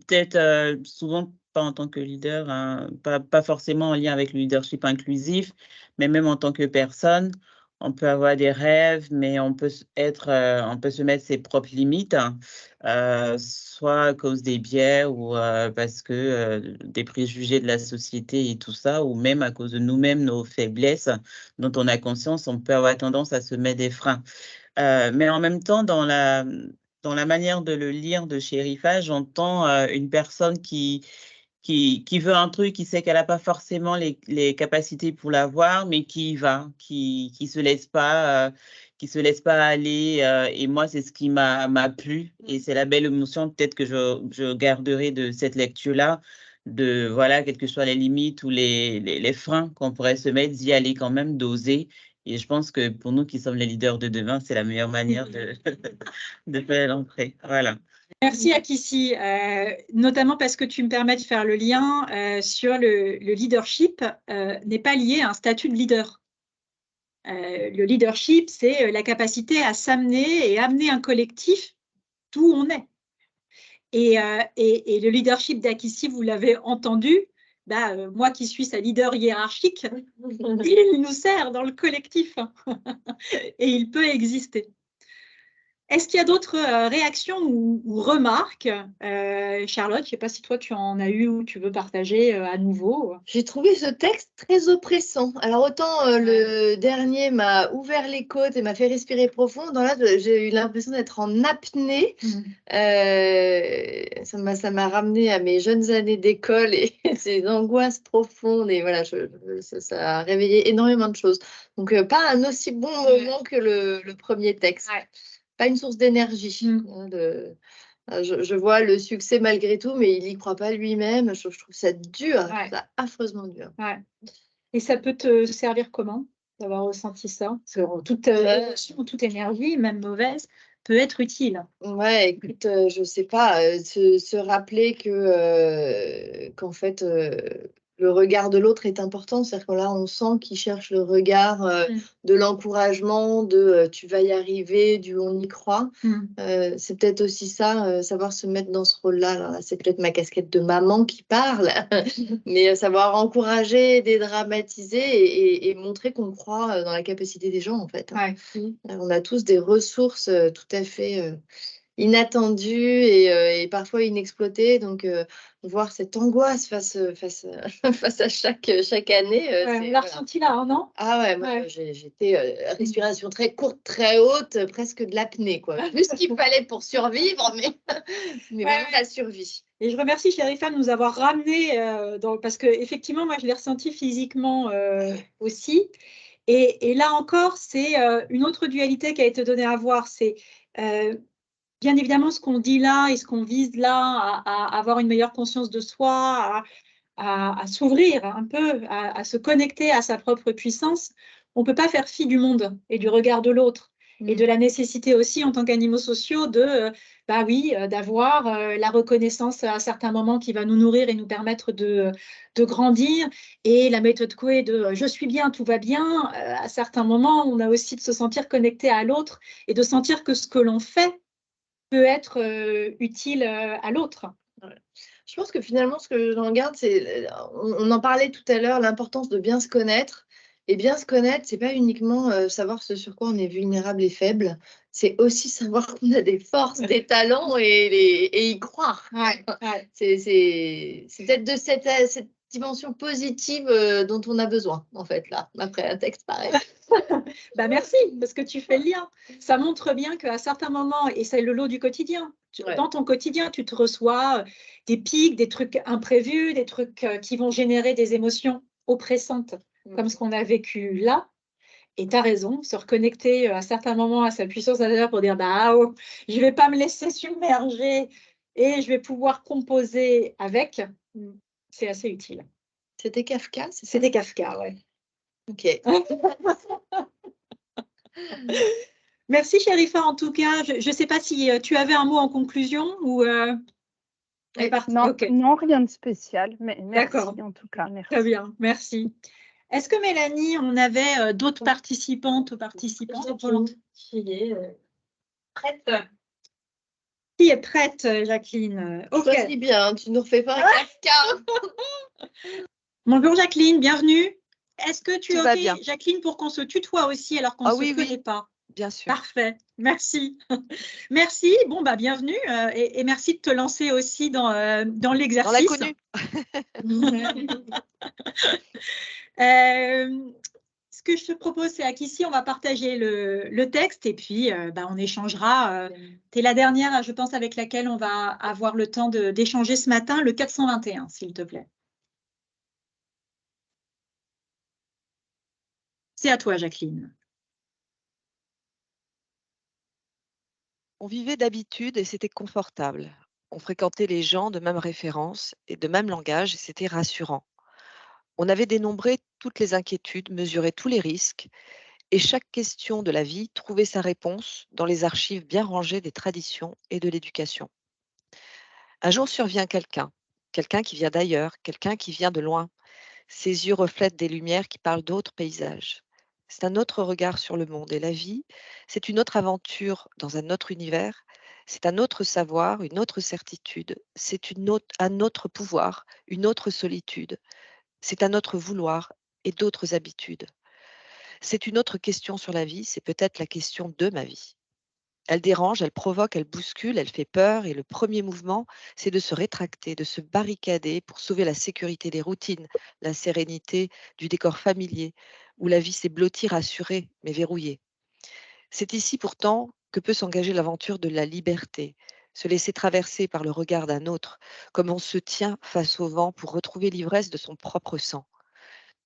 peut-être souvent pas en tant que leader, hein, pas forcément en lien avec le leadership inclusif, mais même en tant que personne. On peut avoir des rêves, mais on peut se mettre ses propres limites, hein, soit à cause des biais ou parce que des préjugés de la société et tout ça, ou même à cause de nous-mêmes, nos faiblesses dont on a conscience, on peut avoir tendance à se mettre des freins. Mais en même temps, dans la manière de le lire de Sherifa, j'entends une personne qui veut un truc, qui sait qu'elle n'a pas forcément les capacités pour l'avoir, mais qui y va, qui se laisse pas aller. Et moi, c'est ce qui m'a plu, et c'est la belle émotion peut-être que je garderai de cette lecture-là, de voilà, quelles que soient les limites ou les freins qu'on pourrait se mettre, d'y aller quand même, d'oser. Et je pense que pour nous qui sommes les leaders de demain, c'est la meilleure manière de faire l'entrée. Voilà. Merci Akissi, notamment parce que tu me permets de faire le lien sur le leadership n'est pas lié à un statut de leader. Le leadership, c'est la capacité à s'amener et amener un collectif d'où on est. Et le leadership d'Akissi, vous l'avez entendu, moi qui suis sa leader hiérarchique, il nous sert dans le collectif et il peut exister. Est-ce qu'il y a d'autres réactions ou remarques? Charlotte, je ne sais pas si toi tu en as eu ou tu veux partager à nouveau. J'ai trouvé ce texte très oppressant. Alors autant le dernier m'a ouvert les côtes et m'a fait respirer profond, dans là j'ai eu l'impression d'être en apnée. Ça m'a ramené à mes jeunes années d'école et ces angoisses profondes et voilà, ça a réveillé énormément de choses. Donc pas un aussi bon moment que le premier texte. Pas une source d'énergie. Je vois le succès malgré tout, mais il n'y croit pas lui-même. Je trouve ça dur, ça affreusement dur. Et ça peut te servir comment d'avoir ressenti ça? Toute émotion, toute énergie, même mauvaise, peut être utile. Ouais, écoute, je sais pas, se rappeler qu'en fait, le regard de l'autre est important. C'est-à-dire que là, on sent qu'il cherche le regard de l'encouragement, de tu vas y arriver, du on y croit. C'est peut-être aussi ça, savoir se mettre dans ce rôle-là. Alors là, c'est peut-être ma casquette de maman qui parle, mais savoir encourager, dédramatiser et montrer qu'on croit dans la capacité des gens, en fait. On a tous des ressources tout à fait inattendues et parfois inexploitées. Donc, voir cette angoisse face à chaque année. On l'a ressenti là, non? Ah ouais, moi j'étais respiration très courte, très haute, presque de l'apnée, quoi. Plus ce qu'il fallait pour survivre, mais vraiment la survie. Et je remercie Sherifa de nous avoir ramené parce que effectivement, moi je l'ai ressenti physiquement aussi. Et là encore, c'est une autre dualité qui a été donnée à voir. C'est bien évidemment ce qu'on dit là et ce qu'on vise là, à avoir une meilleure conscience de soi, à s'ouvrir un peu, à se connecter à sa propre puissance. On ne peut pas faire fi du monde et du regard de l'autre. Et de la nécessité aussi, en tant qu'animaux sociaux, d'avoir la reconnaissance à certains moments qui va nous nourrir et nous permettre de grandir. Et la méthode Coué de je suis bien, tout va bien. À certains moments, on a aussi de se sentir connecté à l'autre et de sentir que ce que l'on fait peut être utile à l'autre. Je pense que finalement, ce que j'en garde, c'est, on en parlait tout à l'heure, l'importance de bien se connaître. Et bien se connaître, c'est pas uniquement savoir ce sur quoi on est vulnérable et faible, c'est aussi savoir qu'on a des forces, des talents et y croire. C'est peut-être de cette dimension positive dont on a besoin, en fait, là, après un texte pareil. Merci, parce que tu fais le lien. Ça montre bien qu'à certains moments, et c'est le lot du quotidien, dans ton quotidien, tu te reçois des pics, des trucs imprévus, des trucs qui vont générer des émotions oppressantes, comme ce qu'on a vécu là. Et tu as raison, se reconnecter à certains moments à sa puissance intérieure pour dire je ne vais pas me laisser submerger et je vais pouvoir composer avec, c'est assez utile. C'était Kafka? C'était Kafka, ouais. Ok. Merci Sherifa, en tout cas. Je ne sais pas si tu avais un mot en conclusion ou. Non, rien de spécial, mais merci en tout cas. Merci. Très bien, merci. Est-ce que Mélanie, on avait d'autres participantes ou participants? Qui est prête? Qui est prête, Jacqueline? Choisis bien, tu nous refais pas un Kafka. Bonjour Jacqueline, bienvenue. Est-ce que tu es OK, bien. Jacqueline, pour qu'on se tutoie aussi alors qu'on ne se connaît pas? Bien sûr. Parfait, merci. Merci, bienvenue et merci de te lancer aussi dans l'exercice. Dans l'inconnu. Ce que je te propose, c'est qu'ici, on va partager le texte et puis on échangera. Tu es la dernière, je pense, avec laquelle on va avoir le temps d'échanger ce matin, le 421, s'il te plaît. C'est à toi, Jacqueline. On vivait d'habitude et c'était confortable. On fréquentait les gens de même référence et de même langage et c'était rassurant. On avait dénombré toutes les inquiétudes, mesuré tous les risques et chaque question de la vie trouvait sa réponse dans les archives bien rangées des traditions et de l'éducation. Un jour survient quelqu'un qui vient d'ailleurs, quelqu'un qui vient de loin. Ses yeux reflètent des lumières qui parlent d'autres paysages. c'est un autre regard sur le monde et la vie, c'est une autre aventure dans un autre univers, c'est un autre savoir, une autre certitude, c'est un autre pouvoir, une autre solitude, c'est un autre vouloir et d'autres habitudes. C'est une autre question sur la vie, c'est peut-être la question de ma vie. Elle dérange, elle provoque, elle bouscule, elle fait peur et le premier mouvement, c'est de se rétracter, de se barricader pour sauver la sécurité des routines, la sérénité du décor familier, où la vie s'est blottie, rassurée, mais verrouillée. C'est ici pourtant que peut s'engager l'aventure de la liberté, se laisser traverser par le regard d'un autre, comme on se tient face au vent pour retrouver l'ivresse de son propre sang.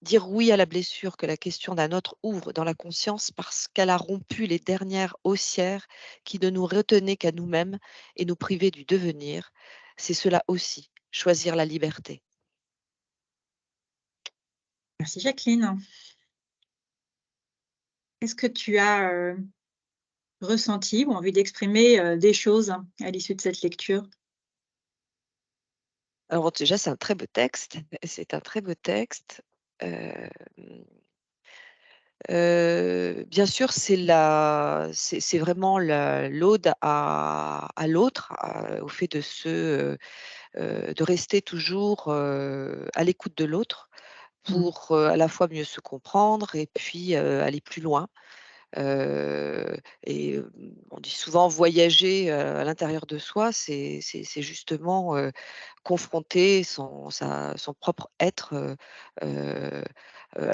Dire oui à la blessure que la question d'un autre ouvre dans la conscience parce qu'elle a rompu les dernières haussières qui ne nous retenaient qu'à nous-mêmes et nous privaient du devenir, c'est cela aussi, choisir la liberté. Merci Jacqueline. Est-ce que tu as ressenti ou envie d'exprimer des choses à l'issue de cette lecture? Alors déjà, c'est un très beau texte. C'est un très beau texte. Bien sûr, c'est vraiment l'aude à l'autre, au fait de rester toujours à l'écoute de l'autre pour à la fois mieux se comprendre et puis aller plus loin. Et on dit souvent voyager à l'intérieur de soi, c'est justement confronter son propre être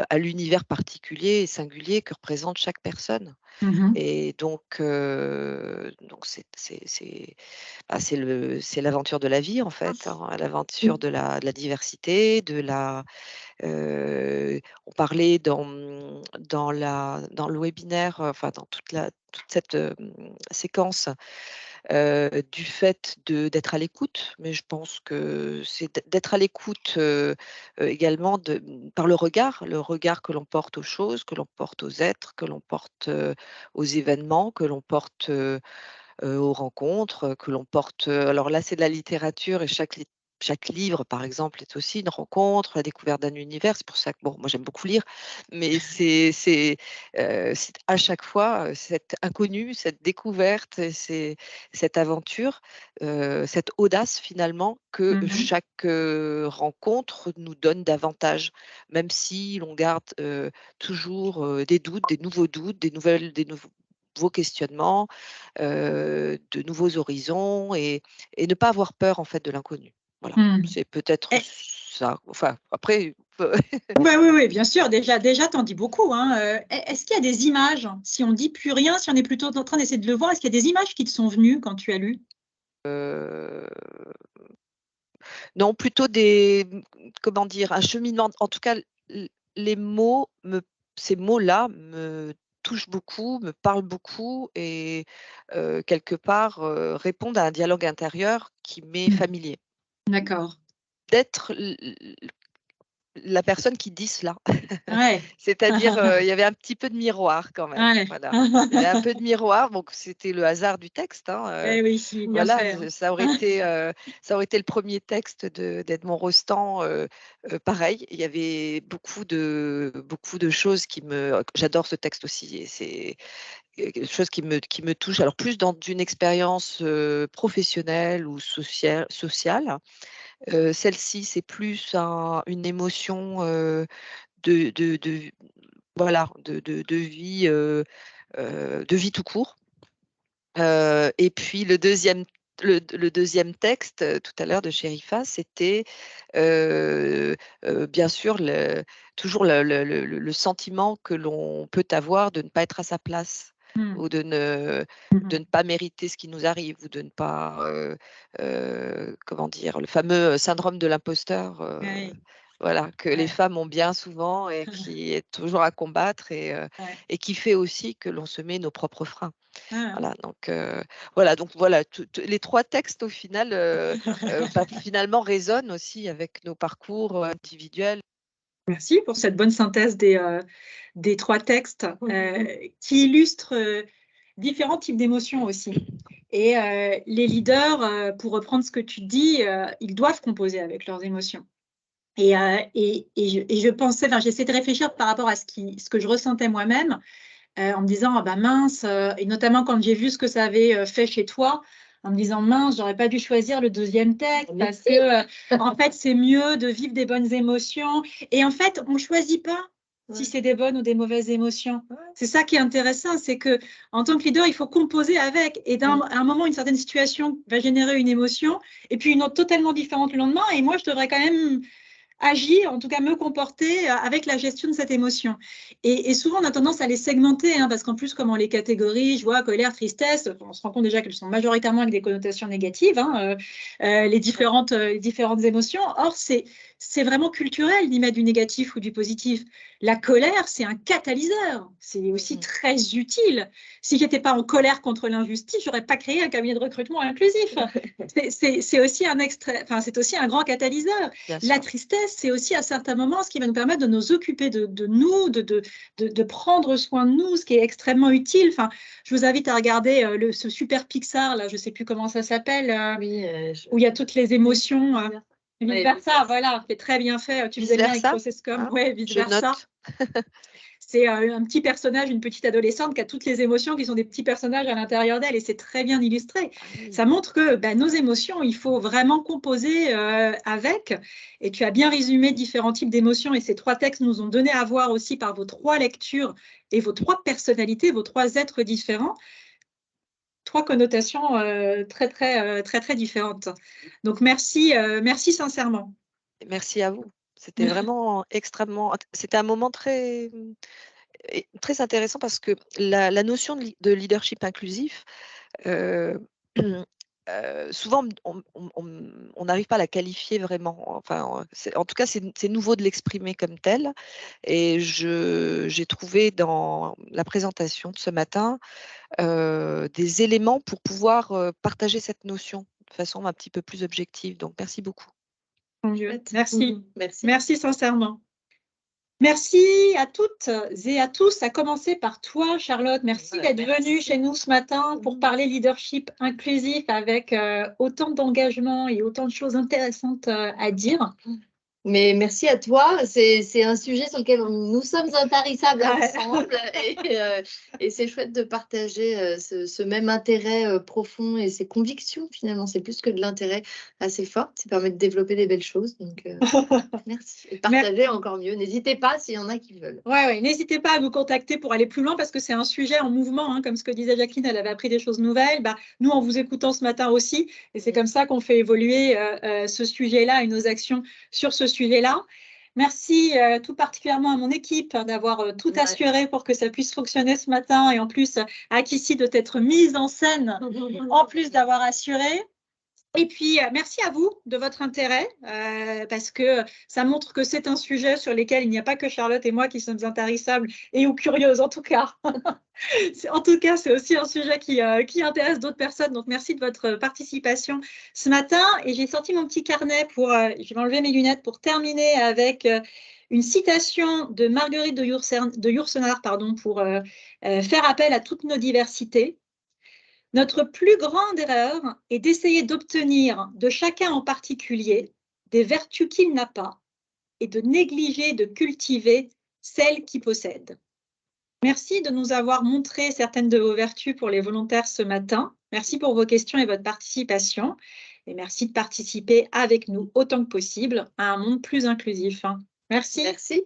à l'univers particulier et singulier que représente chaque personne. Et donc c'est l'aventure de la vie en fait, hein, l'aventure de la diversité, on parlait dans le webinaire, enfin dans toute cette séquence, du fait d'être à l'écoute, mais je pense que c'est d'être à l'écoute également par le regard que l'on porte aux choses, que l'on porte aux êtres, que l'on porte aux événements, que l'on porte aux rencontres, que l'on porte. Alors là, c'est de la littérature et chaque livre, par exemple, est aussi une rencontre, la découverte d'un univers. C'est pour ça que, bon, moi j'aime beaucoup lire, mais c'est à chaque fois cette inconnue, cette découverte, cette aventure, cette audace finalement que chaque rencontre nous donne davantage, même si l'on garde toujours des doutes, des nouveaux doutes, des nouveaux questionnements, de nouveaux horizons et ne pas avoir peur en fait de l'inconnu. Voilà, c'est peut-être Et- ça. Enfin, après, Bah oui, oui, bien sûr, déjà t'en dis beaucoup, hein. Est-ce qu'il y a des images, si on dit plus rien, si on est plutôt en train d'essayer de le voir, est-ce qu'il y a des images qui te sont venues quand tu as lu? non, plutôt comment dire, un cheminement. En tout cas, les mots, ces mots-là me touchent beaucoup, me parlent beaucoup et quelque part répondent à un dialogue intérieur qui m'est familier. D'accord. D'être la personne qui dit cela. Ouais. C'est-à-dire, il y avait un petit peu de miroir quand même. Ouais. Voilà. Il y avait un peu de miroir, donc c'était le hasard du texte, hein, Eh oui, bien voilà, fait, hein. ça aurait été le premier texte d'Edmond Rostand, pareil. Il y avait beaucoup de choses j'adore ce texte aussi et c'est quelque chose qui me touche. Alors plus dans une expérience professionnelle ou sociale. Celle-ci, c'est plus une émotion voilà, de vie tout court. Et puis le deuxième texte tout à l'heure de Sherifa, c'était bien sûr toujours le sentiment que l'on peut avoir de ne pas être à sa place ou de ne pas mériter ce qui nous arrive ou de ne pas, comment dire, le fameux syndrome de l'imposteur. Ouais. Voilà, que les femmes ont bien souvent et qui est toujours à combattre et qui fait aussi que l'on se met nos propres freins. Voilà, donc les 3 textes au final, finalement résonnent aussi avec nos parcours individuels. Merci pour cette bonne synthèse des 3 textes qui illustrent différents types d'émotions aussi. Et les leaders, pour reprendre ce que tu dis, ils doivent composer avec leurs émotions. Et je pensais, enfin, j'essaie de réfléchir par rapport à ce que je ressentais moi-même, en me disant, ah bah mince, et notamment quand j'ai vu ce que ça avait fait chez toi, en me disant, mince, j'aurais pas dû choisir le deuxième texte, parce que, en fait, c'est mieux de vivre des bonnes émotions. Et en fait, on choisit pas si c'est des bonnes ou des mauvaises émotions. C'est ça qui est intéressant, c'est que en tant que leader, il faut composer avec. Et à un moment, une certaine situation va générer une émotion, et puis une autre totalement différente le lendemain. Et moi, je devrais quand même agir, en tout cas me comporter avec la gestion de cette émotion. Et souvent, on a tendance à les segmenter, parce qu'en plus, comme on les catégorise, joie, colère, tristesse, on se rend compte déjà qu'elles sont majoritairement avec des connotations négatives, les différentes émotions. Or, c'est vraiment culturel d'y mettre du négatif ou du positif. La colère, c'est un catalyseur. C'est aussi très utile. Si j'étais pas en colère contre l'injustice, j'aurais pas créé un cabinet de recrutement inclusif. C'est aussi c'est aussi un grand catalyseur. La tristesse, c'est aussi à certains moments ce qui va nous permettre de nous occuper de nous, de prendre soin de nous, ce qui est extrêmement utile. Enfin, je vous invite à regarder ce super Pixar, là, je ne sais plus comment ça s'appelle, où il y a toutes les émotions. Vice versa, voilà, c'est très bien fait. Tu faisais bien avec Processcom. Ouais, vice versa. C'est un petit personnage, une petite adolescente qui a toutes les émotions qui sont des petits personnages à l'intérieur d'elle et c'est très bien illustré. Ça montre que nos émotions, il faut vraiment composer avec. Et tu as bien résumé différents types d'émotions et ces 3 textes nous ont donné à voir aussi par vos 3 lectures et vos 3 personnalités, vos 3 êtres différents. 3 connotations très différentes. Donc, merci sincèrement. Merci à vous. C'était vraiment extrêmement... C'était un moment très intéressant parce que la notion de leadership inclusif, souvent, on n'arrive pas à la qualifier vraiment. Enfin, en tout cas, c'est nouveau de l'exprimer comme tel. Et j'ai trouvé dans la présentation de ce matin des éléments pour pouvoir partager cette notion de façon un petit peu plus objective. Donc, merci beaucoup. Merci. Merci sincèrement. Merci à toutes et à tous, à commencer par toi, Charlotte. Merci d'être venue chez nous ce matin pour parler leadership inclusif avec autant d'engagement et autant de choses intéressantes à dire. Mais merci à toi. C'est un sujet sur lequel nous sommes intarissables ensemble et c'est chouette de partager ce même intérêt profond et ces convictions finalement. C'est plus que de l'intérêt assez fort. Ça permet de développer des belles choses. Donc, merci. Et partager encore mieux. N'hésitez pas s'il y en a qui veulent. Ouais. N'hésitez pas à nous contacter pour aller plus loin parce que c'est un sujet en mouvement. Comme ce que disait Jacqueline, elle avait appris des choses nouvelles. Nous, en vous écoutant ce matin aussi. Et c'est comme ça qu'on fait évoluer ce sujet-là et nos actions sur ce sujet-là. Merci tout particulièrement à mon équipe d'avoir tout assuré pour que ça puisse fonctionner ce matin et en plus à Kissy de t'être mise en scène en plus d'avoir assuré. Et puis, merci à vous de votre intérêt parce que ça montre que c'est un sujet sur lequel il n'y a pas que Charlotte et moi qui sommes intarissables et ou curieuses en tout cas. En tout cas, c'est aussi un sujet qui intéresse d'autres personnes. Donc, merci de votre participation ce matin. Et j'ai sorti mon petit carnet je vais enlever mes lunettes pour terminer avec une citation de Marguerite de Yourcenar pour faire appel à toutes nos diversités. Notre plus grande erreur est d'essayer d'obtenir de chacun en particulier des vertus qu'il n'a pas et de négliger de cultiver celles qu'il possède. Merci de nous avoir montré certaines de vos vertus pour les volontaires ce matin. Merci pour vos questions et votre participation. Et merci de participer avec nous autant que possible à un monde plus inclusif. Merci. Merci.